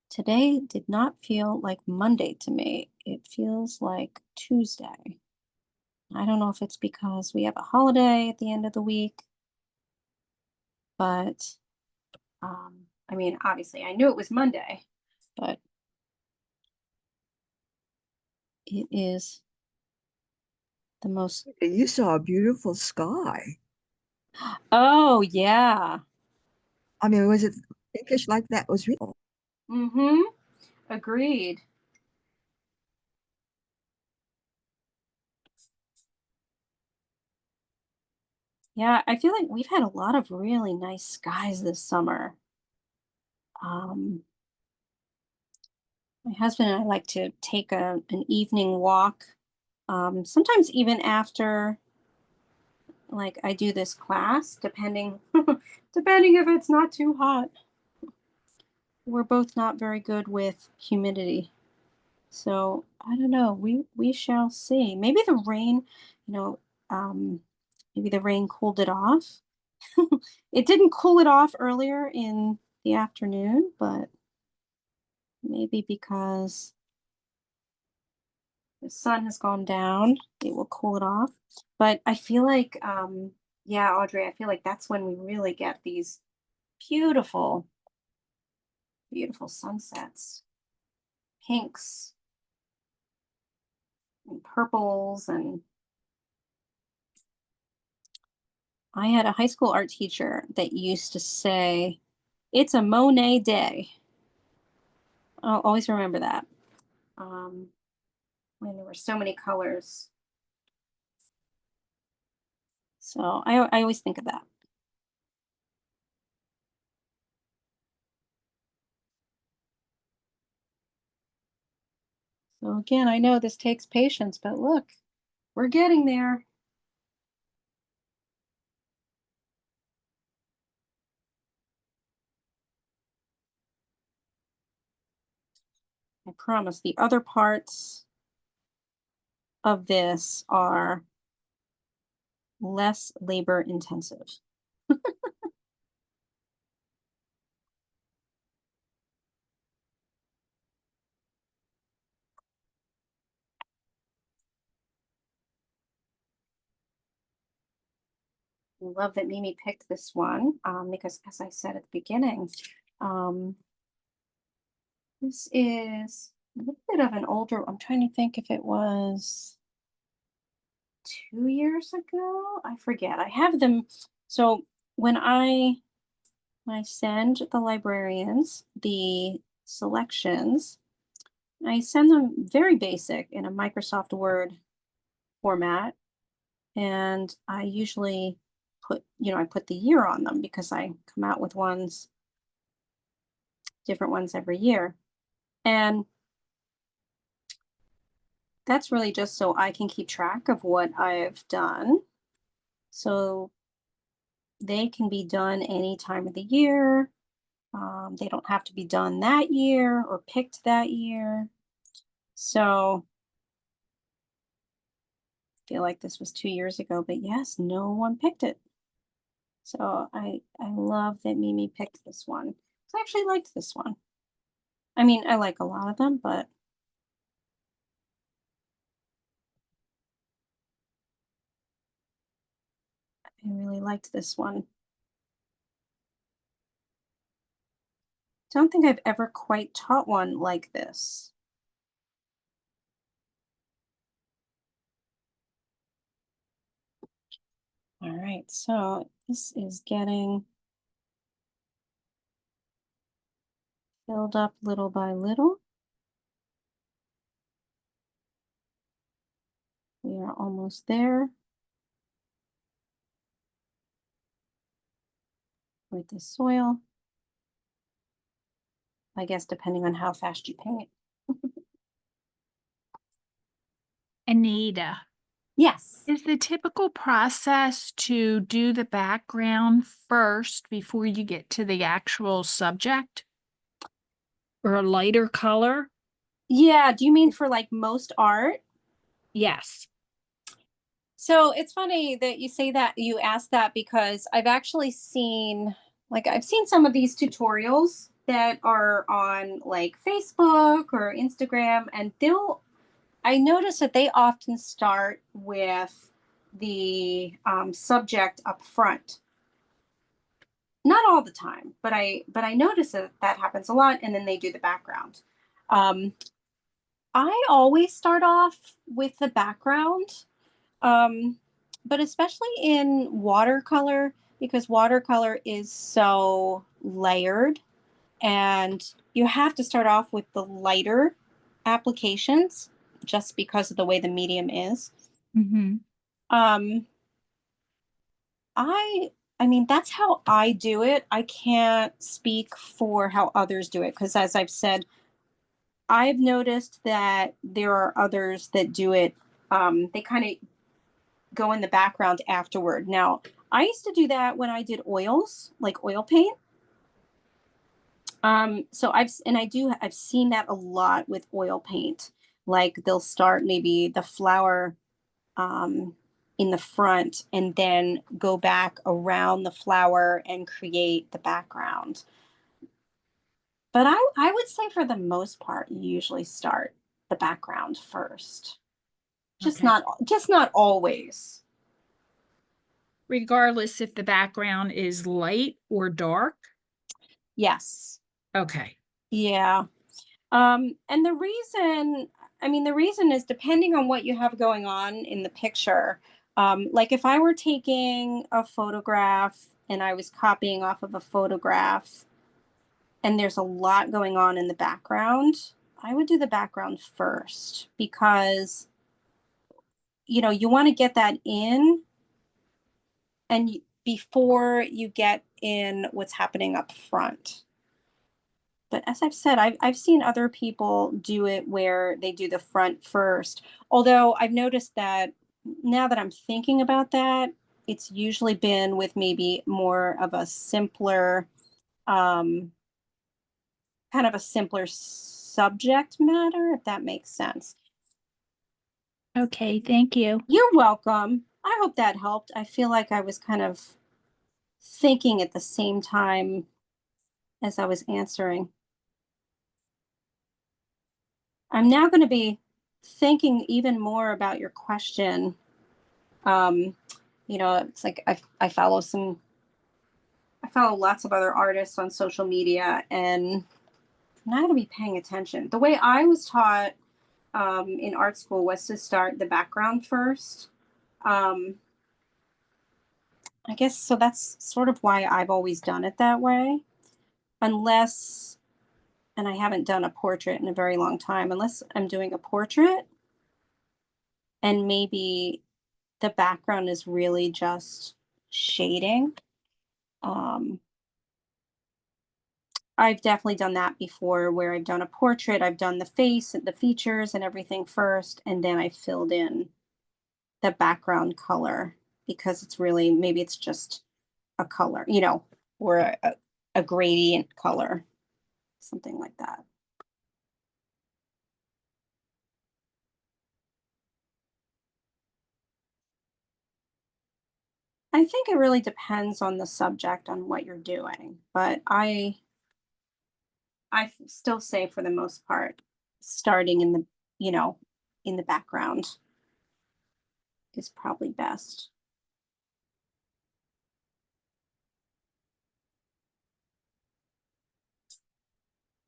today did not feel like Monday to me. It feels like Tuesday. I don't know if it's because we have a holiday at the end of the week, but I mean, obviously, I knew it was Monday, but it is the most. You saw a beautiful sky. Oh, yeah. I mean, was it pinkish like that? Was real. Mm-hmm. Agreed. Yeah, I feel like we've had a lot of really nice skies this summer. Um, my husband and I like to take an evening walk. Sometimes even after like I do this class, depending depending if it's not too hot. We're both not very good with humidity. So I don't know. We shall see. Maybe the rain, you know, um, maybe the rain cooled it off. It didn't cool it off earlier in the afternoon, but maybe because the sun has gone down, it will cool it off. But I feel like, yeah, Audrey, I feel like that's when we really get these beautiful, beautiful sunsets, pinks and purples. And I had a high school art teacher that used to say, "It's a Monet day." I'll always remember that. Um, when there were so many colors. So I always think of that. So again, I know this takes patience, but look, we're getting there. I promise the other parts of this are less labor intensive. love that Mimi picked this one because, as I said at the beginning, um, this is a little bit of an older. I'm trying to think if it was 2 years ago. I forget. I have them. So when I send the librarians the selections, I send them very basic in a Microsoft Word format. And I usually I put the year on them because I come out with different ones every year. And that's really just so I can keep track of what I've done. So they can be done any time of the year. They don't have to be done that year or picked that year. So I feel like this was 2 years ago, but yes, no one picked it. So I love that Mimi picked this one. I actually liked this one. I mean, I like a lot of them, but I really liked this one. Don't think I've ever quite taught one like this. All right, so this is getting filled up little by little. We are almost there with the soil. I guess depending on how fast you paint. Anita, Yes. is the typical process to do the background first before you get to the actual subject? Or a lighter color? Yeah, do you mean for like most art? Yes. So it's funny that you say that, you ask that, because I've actually seen, I've seen some of these tutorials that are on like Facebook or Instagram, and I notice that they often start with the subject up front. Not all the time, but I notice that happens a lot, and then they do the background. Um, I always start off with the background, um, but especially in watercolor, because watercolor is so layered, and you have to start off with the lighter applications just because of the way the medium is. Mm-hmm. Um, I I mean, that's how I do it. I can't speak for how others do it because, as I've said, I've noticed that there are others that do it. They kind of go in the background afterward. Now, I used to do that when I did oils, like oil paint. So I've seen that a lot with oil paint. Like they'll start maybe the flower um, in the front and then go back around the flower and create the background. But I would say for the most part, you usually start the background first. Okay. Just not always. Regardless if the background is light or dark? Yes. Okay. Yeah. And the reason is depending on what you have going on in the picture. Like if I were taking a photograph and I was copying off of a photograph and there's a lot going on in the background, I would do the background first because, you want to get that in before you get in what's happening up front. But as I've said, I've seen other people do it where they do the front first. Although I've noticed that now that I'm thinking about that, it's usually been with maybe more of a simpler, um, kind of a simpler subject matter, if that makes sense. Okay, thank you. You're welcome. I hope that helped. I feel like I was kind of thinking at the same time as I was answering. I'm now going to be thinking even more about your question. Um, You know, it's like I follow lots of other artists on social media, and I'm not going to be paying attention. The way I was taught in art school was to start the background first. I guess so. That's sort of why I've always done it that way, unless, and I haven't done a portrait in a very long time, unless I'm doing a portrait and maybe the background is really just shading. I've definitely done that before where I've done a portrait, I've done the face, the features and everything first, and then I filled in the background color because it's really, maybe it's just a color, you know, or a gradient color, something like that. I think it really depends on the subject, on what you're doing, but still say for the most part, starting in the, you know, in the background is probably best.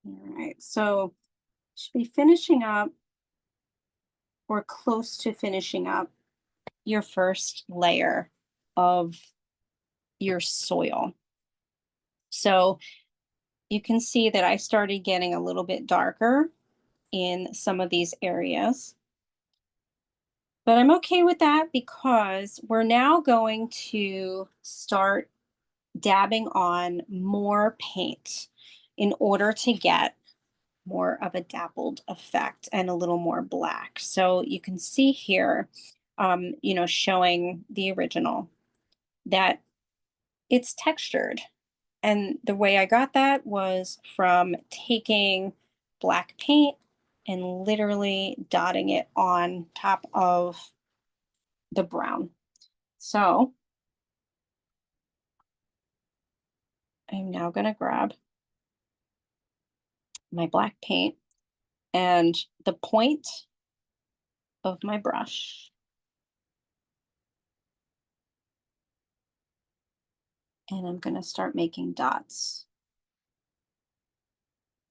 All right, so should be finishing up or close to finishing up your first layer of your soil. So you can see that I started getting a little bit darker in some of these areas. But I'm okay with that because we're now going to start dabbing on more paint in order to get more of a dappled effect and a little more black. So you can see here, you know, showing the original that it's textured. And the way I got that was from taking black paint and literally dotting it on top of the brown. So I'm now going to grab my black paint and the point of my brush, and I'm going to start making dots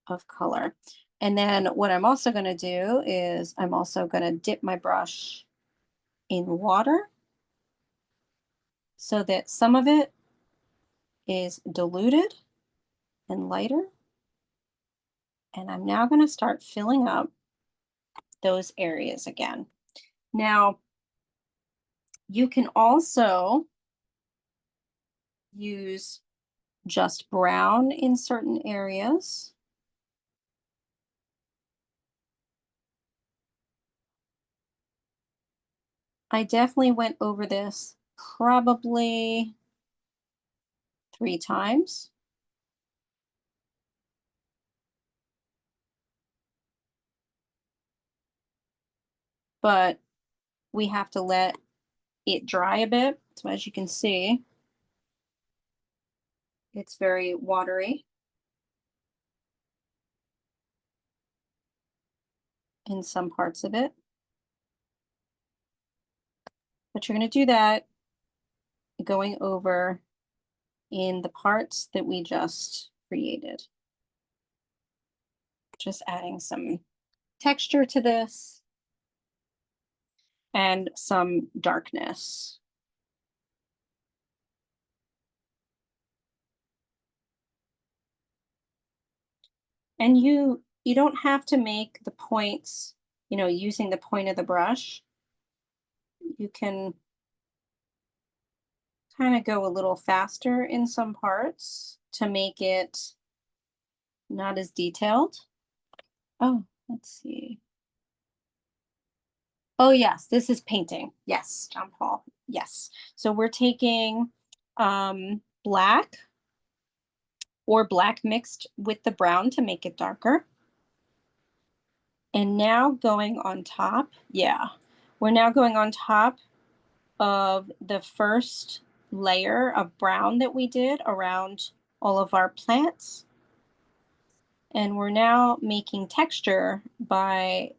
of color. And then what I'm also going to do is I'm also going to dip my brush in water so that some of it is diluted and lighter. And I'm now going to start filling up those areas again. Now, you can also use just brown in certain areas. I definitely went over this probably 3 times. But we have to let it dry a bit. So as you can see, it's very watery in some parts of it. But you're going to do that going over in the parts that we just created. Just adding some texture to this and some darkness. And you don't have to make the points, you know, using the point of the brush. You can kind of go a little faster in some parts to make it not as detailed. Oh, let's see. Oh, yes, this is painting. Yes, John Paul. Yes. So we're taking black or black mixed with the brown to make it darker. And now going on top, yeah, we're now going on top of the first layer of brown that we did around all of our plants. And we're now making texture by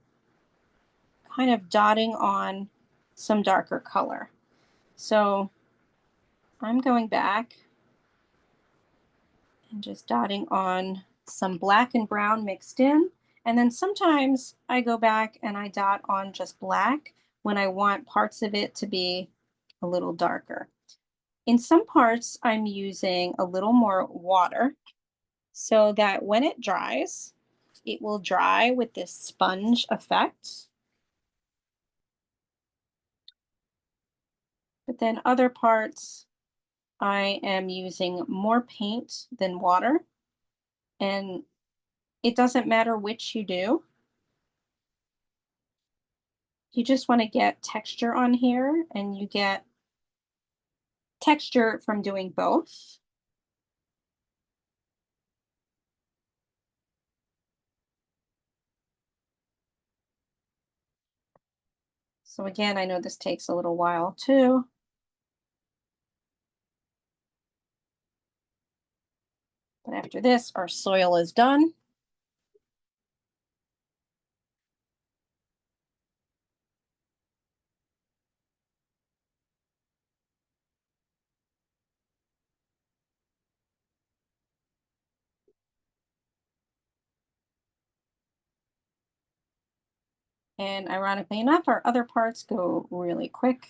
kind of dotting on some darker color. So I'm going back and just dotting on some black and brown mixed in. And then sometimes I go back and I dot on just black when I want parts of it to be a little darker. In some parts, I'm using a little more water so that when it dries, it will dry with this sponge effect. But then other parts, I am using more paint than water. And it doesn't matter which you do. You just want to get texture on here, and you get texture from doing both. So again, I know this takes a little while too. But after this, our soil is done. And ironically enough, our other parts go really quick.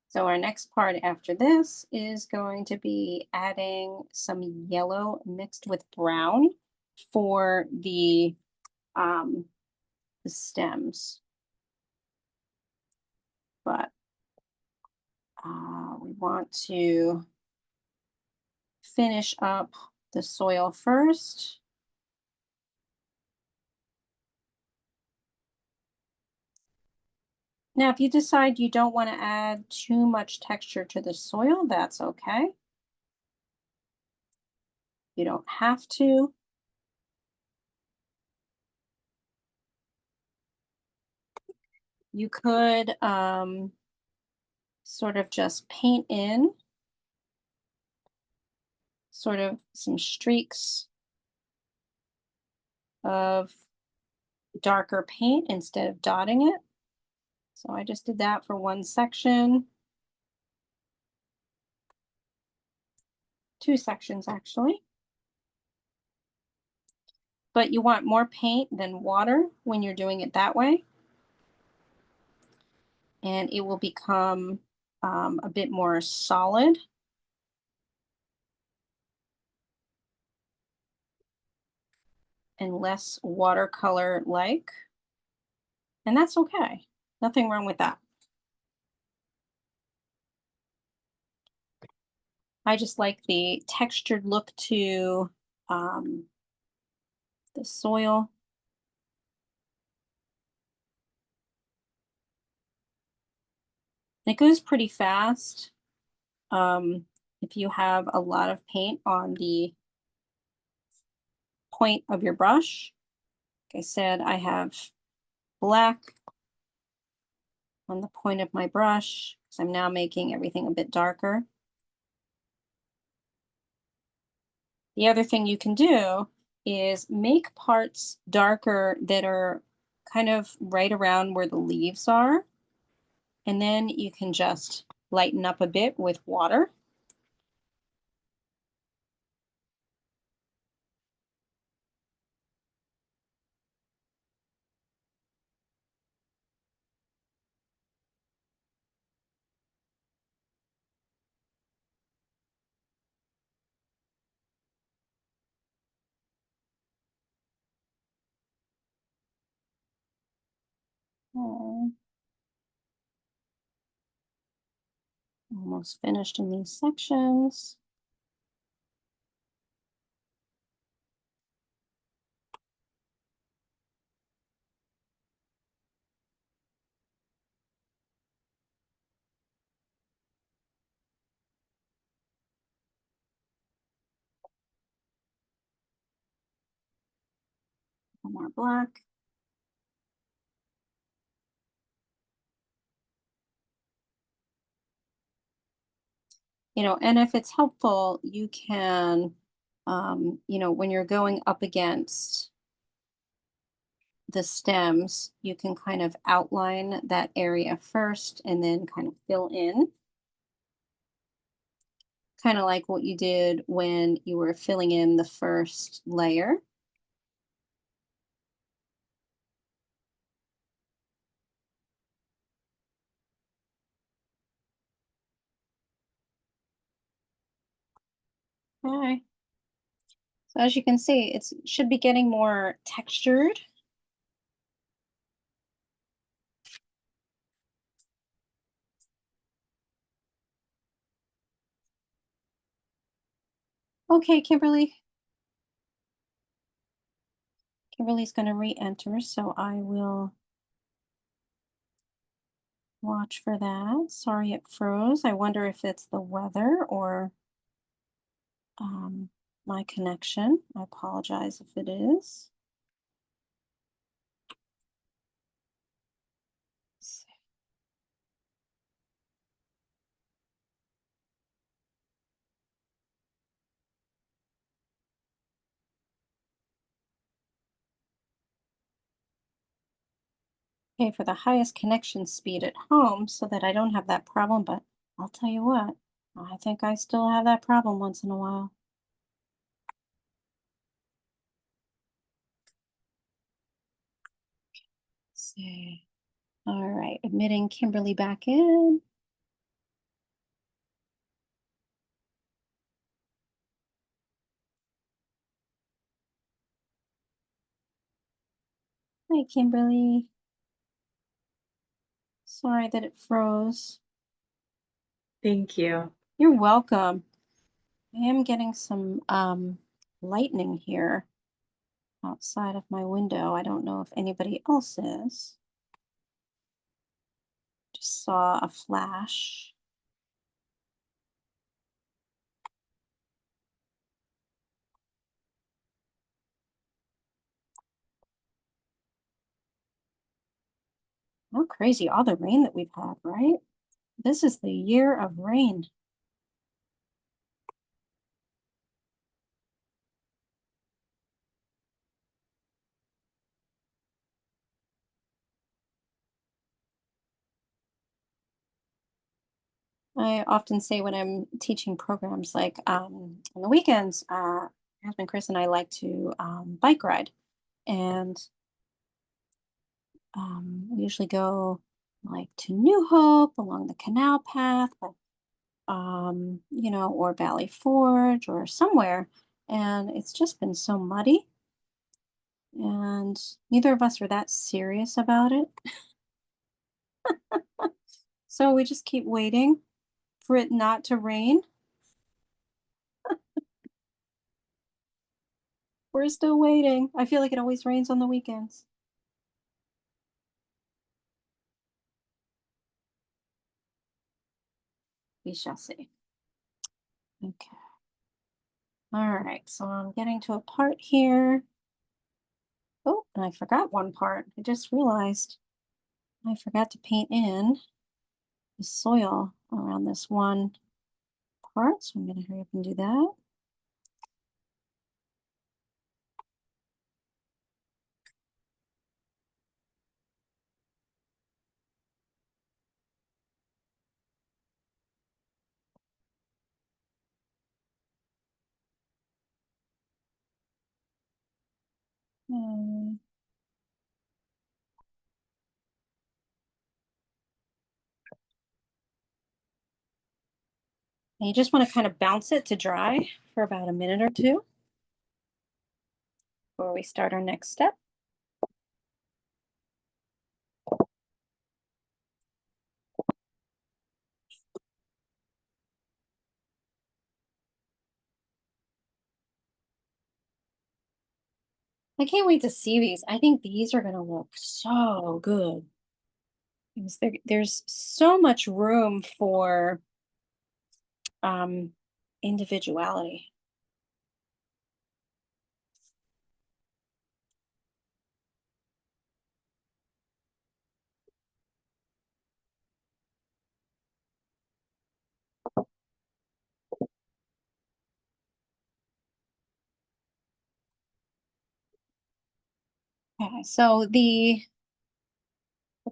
So our next part after this is going to be adding some yellow mixed with brown for the stems. But we want to finish up the soil first. Now, if you decide you don't want to add too much texture to the soil, that's okay. You don't have to. You could sort of just paint in sort of some streaks of darker paint instead of dotting it. So I just did that for one section. Two sections actually. But you want more paint than water when you're doing it that way. And it will become a bit more solid. And less watercolor like. And that's okay. Nothing wrong with that. I just like the textured look to the soil. It goes pretty fast. If you have a lot of paint on the point of your brush, like I said, I have black on the point of my brush because I'm now making everything a bit darker. The other thing you can do is make parts darker that are kind of right around where the leaves are. And then you can just lighten up a bit with water. Oh, almost finished in these sections. more black. And if it's helpful, you can, when you're going up against the stems, you can kind of outline that area first and then kind of fill in. Kind of like what you did when you were filling in the first layer. Okay. So as you can see, it should be getting more textured. Okay, Kimberly. Kimberly's going to re-enter, so I will watch for that. Sorry it froze. I wonder if it's the weather or my connection. I apologize if it is. Okay, for the highest connection speed at home so that I don't have that problem, but I'll tell you what, I think I still have that problem once in a while. Let's see. All right, admitting Kimberly back in. Hi, Kimberly. Sorry that it froze. Thank you. You're welcome. I am getting some lightning here outside of my window. I don't know if anybody else is. Just saw a flash. How crazy, all the rain that we've had, right? This is the year of rain. I often say when I'm teaching programs like on the weekends, my husband Chris and I like to bike ride. And we usually go like to New Hope along the canal path, but or Valley Forge or somewhere. And it's just been so muddy. And neither of us are that serious about it. So we just keep waiting for it not to rain. We're still waiting. I feel like it always rains on the weekends. We shall see. Okay. All right. So I'm getting to a part here. Oh, and I forgot one part. I just realized I forgot to paint in the soil around this one part. So I'm going to hurry up and do that. Hmm. And you just want to kind of bounce it to dry for about a minute or two before we start our next step. I can't wait to see these. I think these are going to look so good. Because there's so much room for individuality. Okay, so the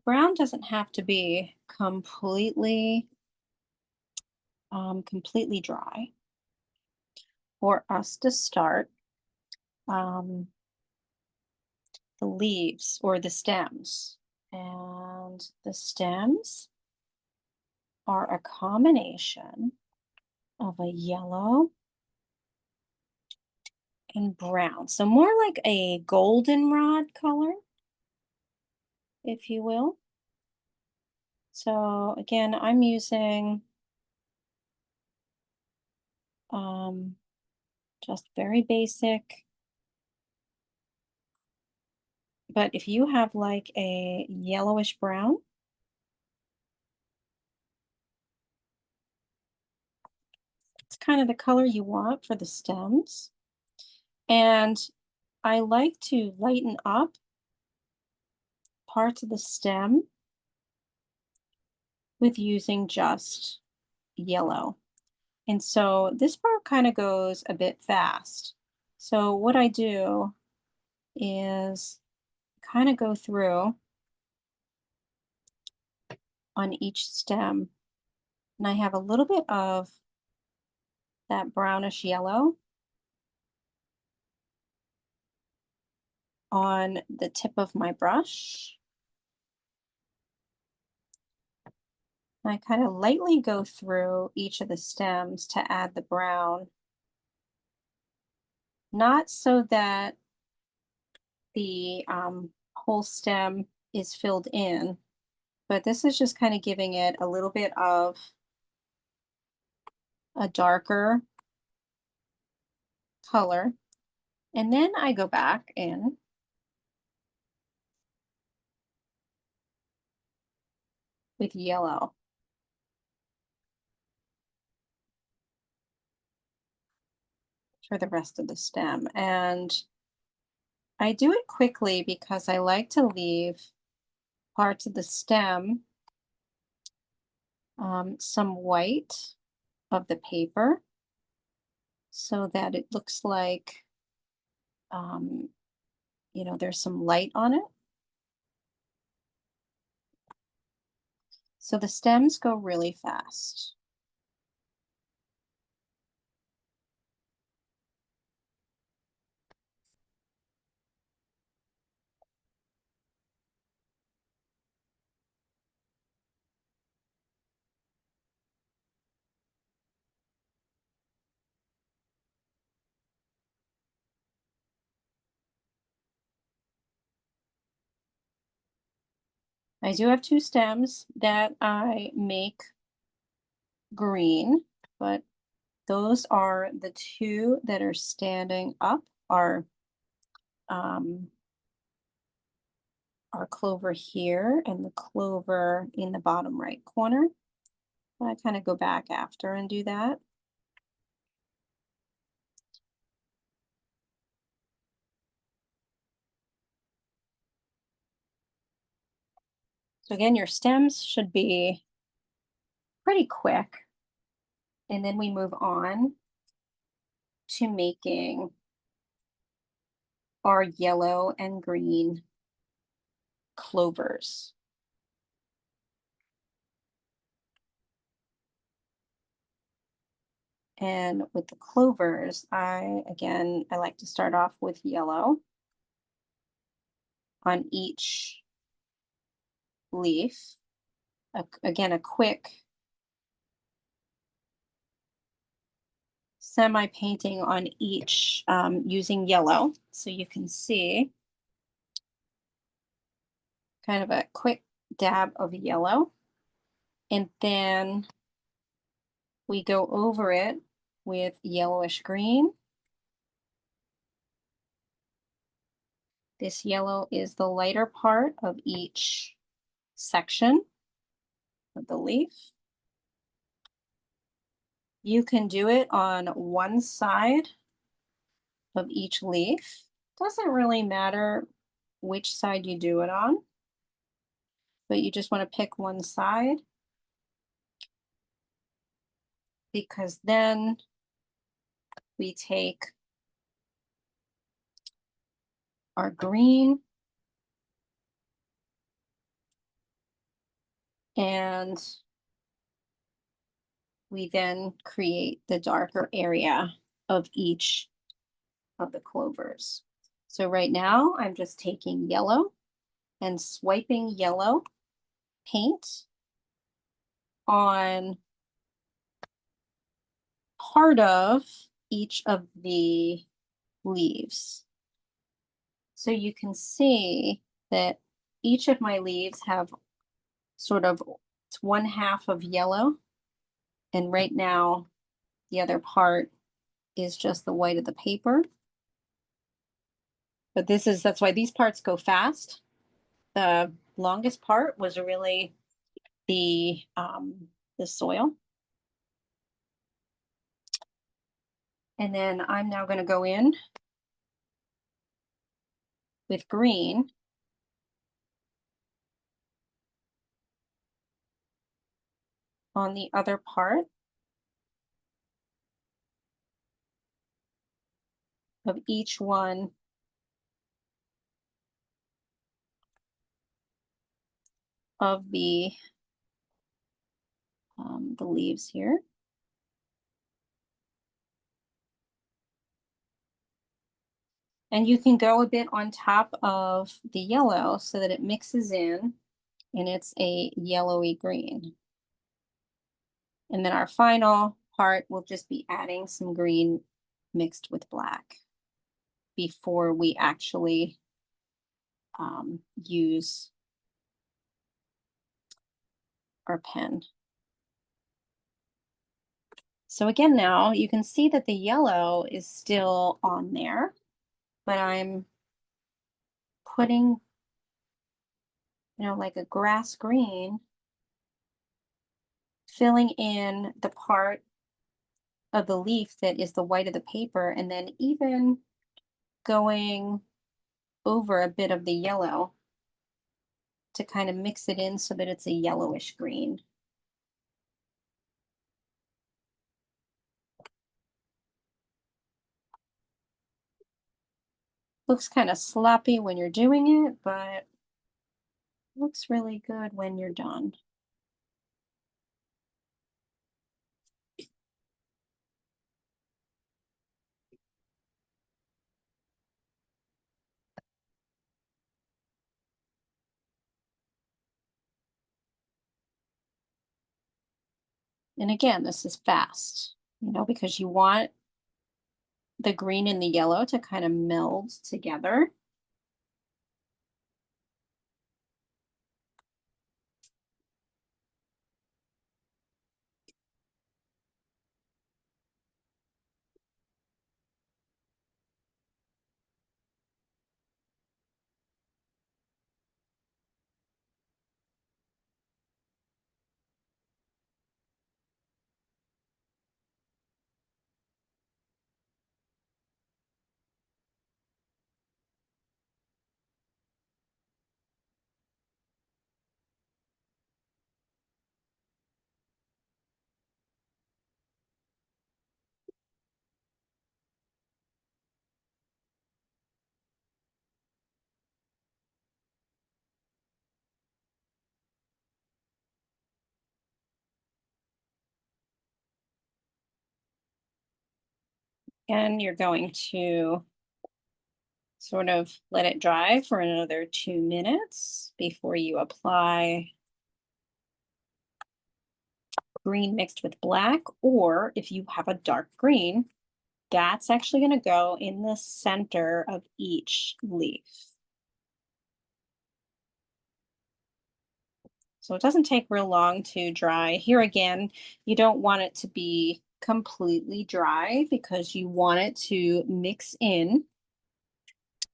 brown doesn't have to be completely dry for us to start the leaves or the stems. And the stems are a combination of a yellow and brown. So more like a goldenrod color, if you will. So again, I'm using just very basic. But if you have like a yellowish brown, it's kind of the color you want for the stems. And I like to lighten up parts of the stem with using just yellow. And so this part kind of goes a bit fast. So what I do is kind of go through on each stem, and I have a little bit of that brownish yellow on the tip of my brush. I kind of lightly go through each of the stems to add the brown, not so that the whole stem is filled in, but this is just kind of giving it a little bit of a darker color. And then I go back in with yellow. For the rest of the stem. And I do it quickly because I like to leave parts of the stem some white of the paper so that it looks like there's some light on it. So the stems go really fast. I do have two stems that I make green, but those are the two that are standing up um, our clover here and the clover in the bottom right corner. I kind of go back after and do that. So again, your stems should be pretty quick. And then we move on to making our yellow and green clovers. And with the clovers, I like to start off with yellow on each leaf. Again, a quick semi-painting on each using yellow. So you can see kind of a quick dab of yellow. And then we go over it with yellowish green. This yellow is the lighter part of each section of the leaf. You can do it on one side of each leaf. Doesn't really matter which side you do it on, but you just want to pick one side because then we take our green And we then create the darker area of each of the clovers. So right now I'm just taking yellow and swiping yellow paint on part of each of the leaves. So you can see that each of my leaves have sort of, it's one half of yellow. And right now the other part is just the white of the paper. But that's why these parts go fast. The longest part was really the soil. And then I'm now going to go in with green on the other part of each one of the leaves here. And you can go a bit on top of the yellow so that it mixes in and it's a yellowy green. And then our final part will just be adding some green mixed with black before we actually use our pen. So again, now you can see that the yellow is still on there, but I'm putting, like a grass green, filling in the part of the leaf that is the white of the paper, and then even going over a bit of the yellow to kind of mix it in so that it's a yellowish green. Looks kind of sloppy when you're doing it, but looks really good when you're done. And again, this is fast, because you want the green and the yellow to kind of meld together. And you're going to sort of let it dry for another 2 minutes before you apply green mixed with black, or if you have a dark green, that's actually going to go in the center of each leaf. So it doesn't take real long to dry. Here again, you don't want it to be completely dry because you want it to mix in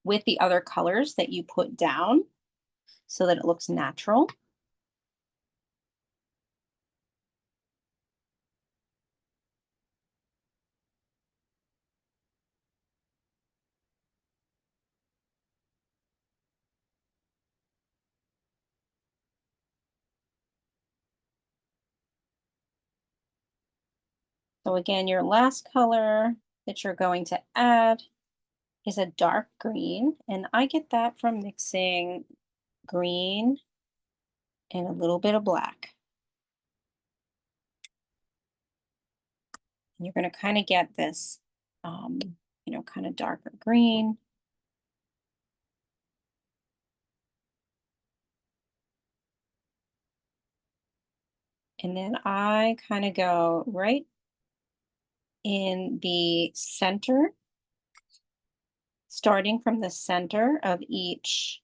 with the other colors that you put down so that it looks natural. So again, your last color that you're going to add is a dark green, and I get that from mixing green and a little bit of black. And you're going to kind of get this, kind of darker green. And then I kind of go right in the center, starting from the center of each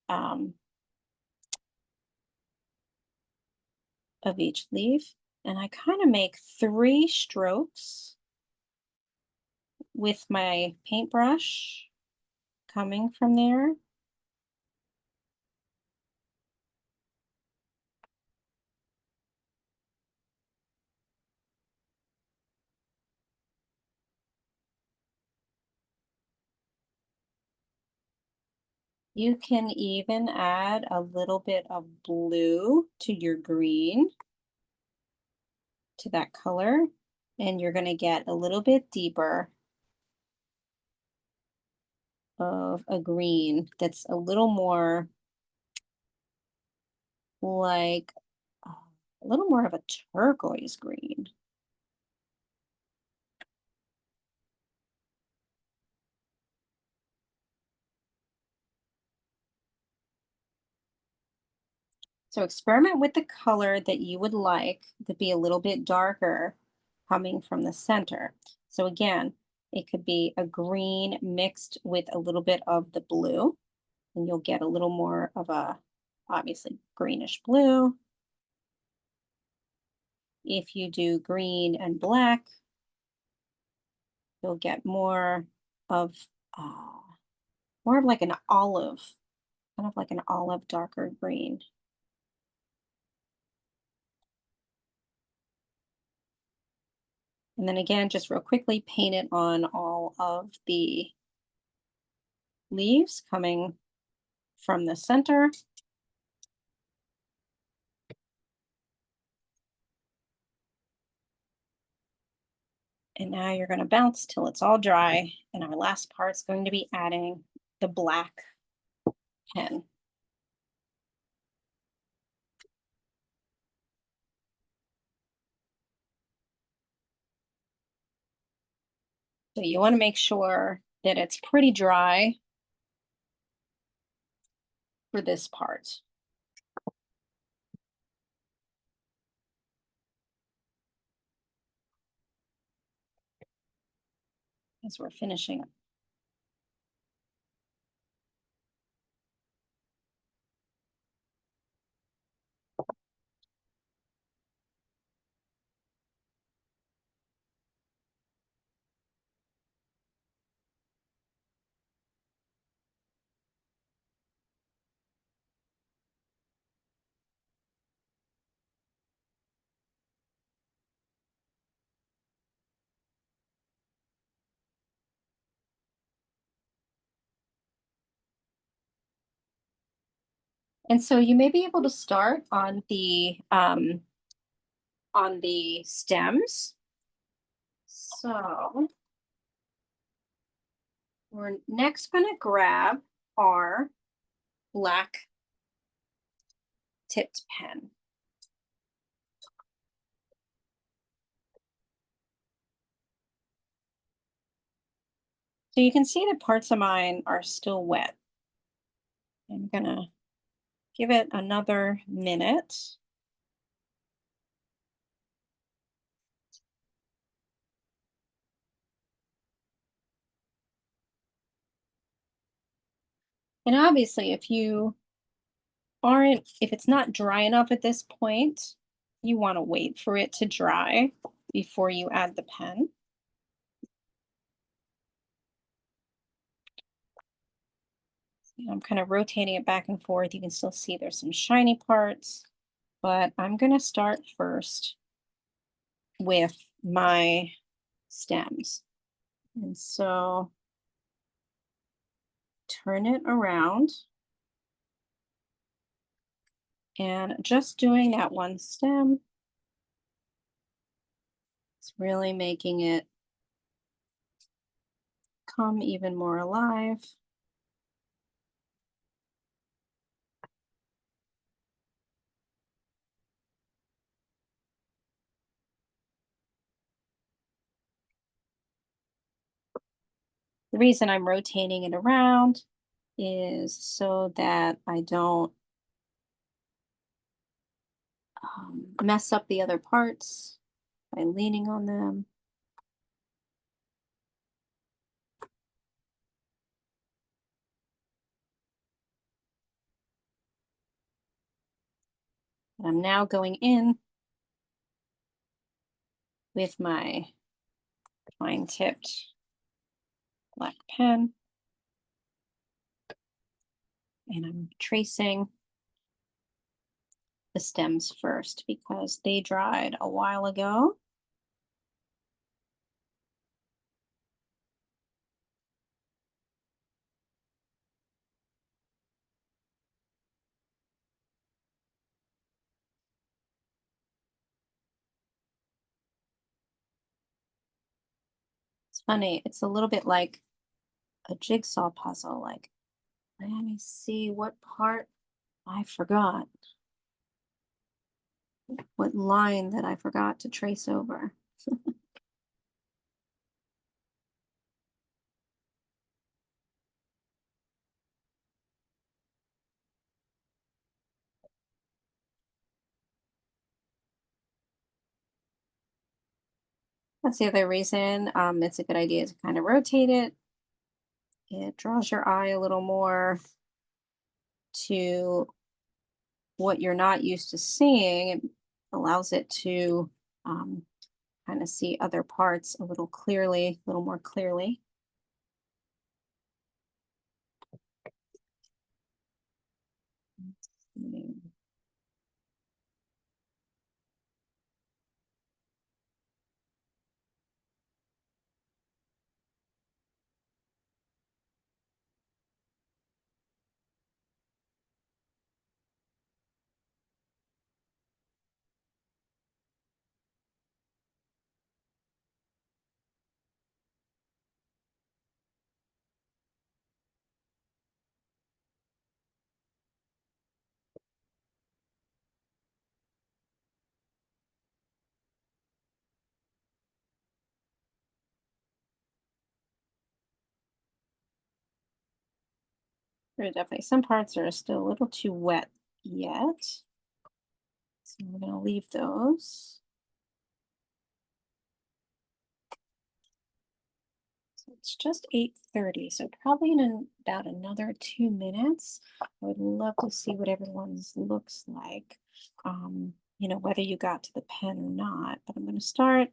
um, leaf. And I kind of make 3 strokes with my paintbrush coming from there. You can even add a little bit of blue to your green, to that color, and you're going to get a little bit deeper of a green that's a little more like a little more of a turquoise green. So experiment with the color that you would like to be a little bit darker coming from the center. So again, it could be a green mixed with a little bit of the blue, and you'll get a little more of a, obviously, greenish blue. If you do green and black, you'll get of uh, more of like an olive, kind of like an olive darker green. And then again, just real quickly, paint it on all of the leaves coming from the center. And now you're going to bounce till it's all dry. And our last part's going to be adding the black pen. So you want to make sure that it's pretty dry for this part. As we're finishing. And so you may be able to start on the stems. So we're next going to grab our black tipped pen. So you can see that parts of mine are still wet. I'm gonna give it another minute. And obviously, if it's not dry enough at this point, you want to wait for it to dry before you add the pen. I'm kind of rotating it back and forth. You can still see there's some shiny parts, but I'm going to start first with my stems. And so turn it around and just doing that one stem, it's really making it come even more alive. The reason I'm rotating it around is so that I don't mess up the other parts by leaning on them. I'm now going in with my fine tipped black pen, and I'm tracing the stems first because they dried a while ago. It's funny, it's a little bit like a jigsaw puzzle. Like, let me see what part I forgot. What line that I forgot to trace over. That's the other reason it's a good idea to kind of rotate it. It draws your eye a little more to what you're not used to seeing. It allows it to kind of see other parts a little clearly, a little more clearly. There are definitely some parts are still a little too wet yet. So we're going to leave those. So it's just 8:30, so probably in about another 2 minutes. I would love to see what everyone's looks like. You know, whether you got to the pen or not, but I'm going to start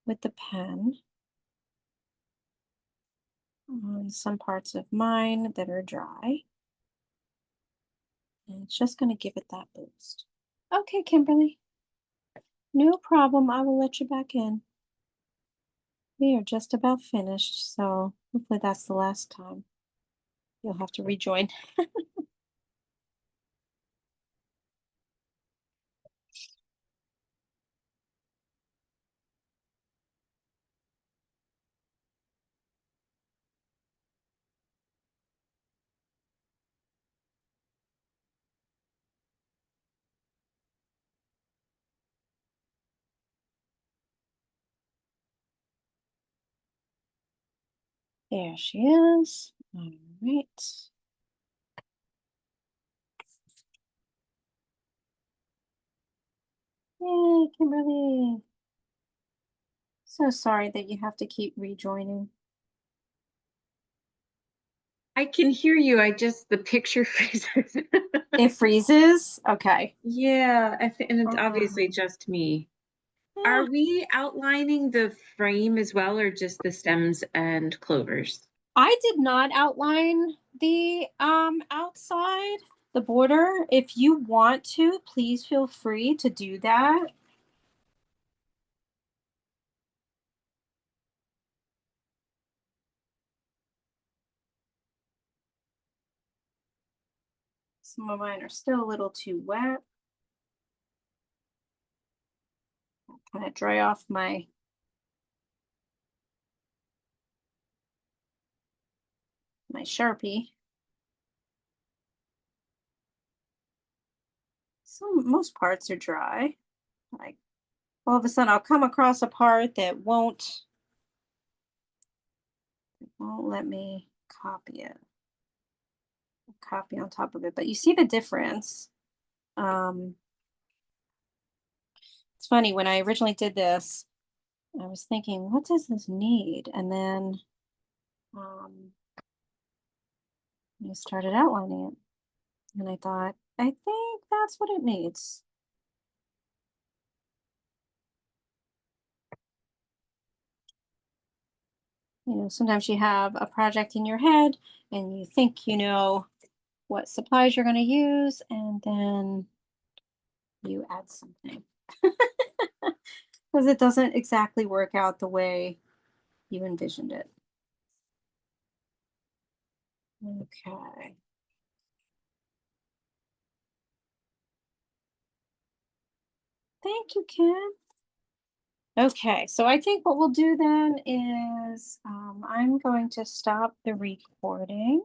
with the pen on some parts of mine that are dry. And it's just going to give it that boost. Okay, Kimberly. No problem. I will let you back in. We are just about finished, so hopefully that's the last time. You'll have to rejoin. There she is. All right. Yay, Kimberly. So sorry that you have to keep rejoining. I can hear you. The picture freezes. It freezes? Okay. Yeah, and it's obviously Oh. just me. Yeah. Are we outlining the frame as well, or just the stems and clovers? I did not outline the outside, the border. If you want to, please feel free to do that. Some of mine are still a little too wet. Kind of dry off my Sharpie. Most parts are dry. Like all of a sudden I'll come across a part that won't won't let me copy it. Copy on top of it, but you see the difference. It's funny, when I originally did this, I was thinking, what does this need? And then I started outlining it. And I thought, I think that's what it needs. Sometimes you have a project in your head and you think you know what supplies you're going to use, and then you add something because it doesn't exactly work out the way you envisioned it. Okay. Thank you, Kim. Okay, so I think what we'll do then is I'm going to stop the recording.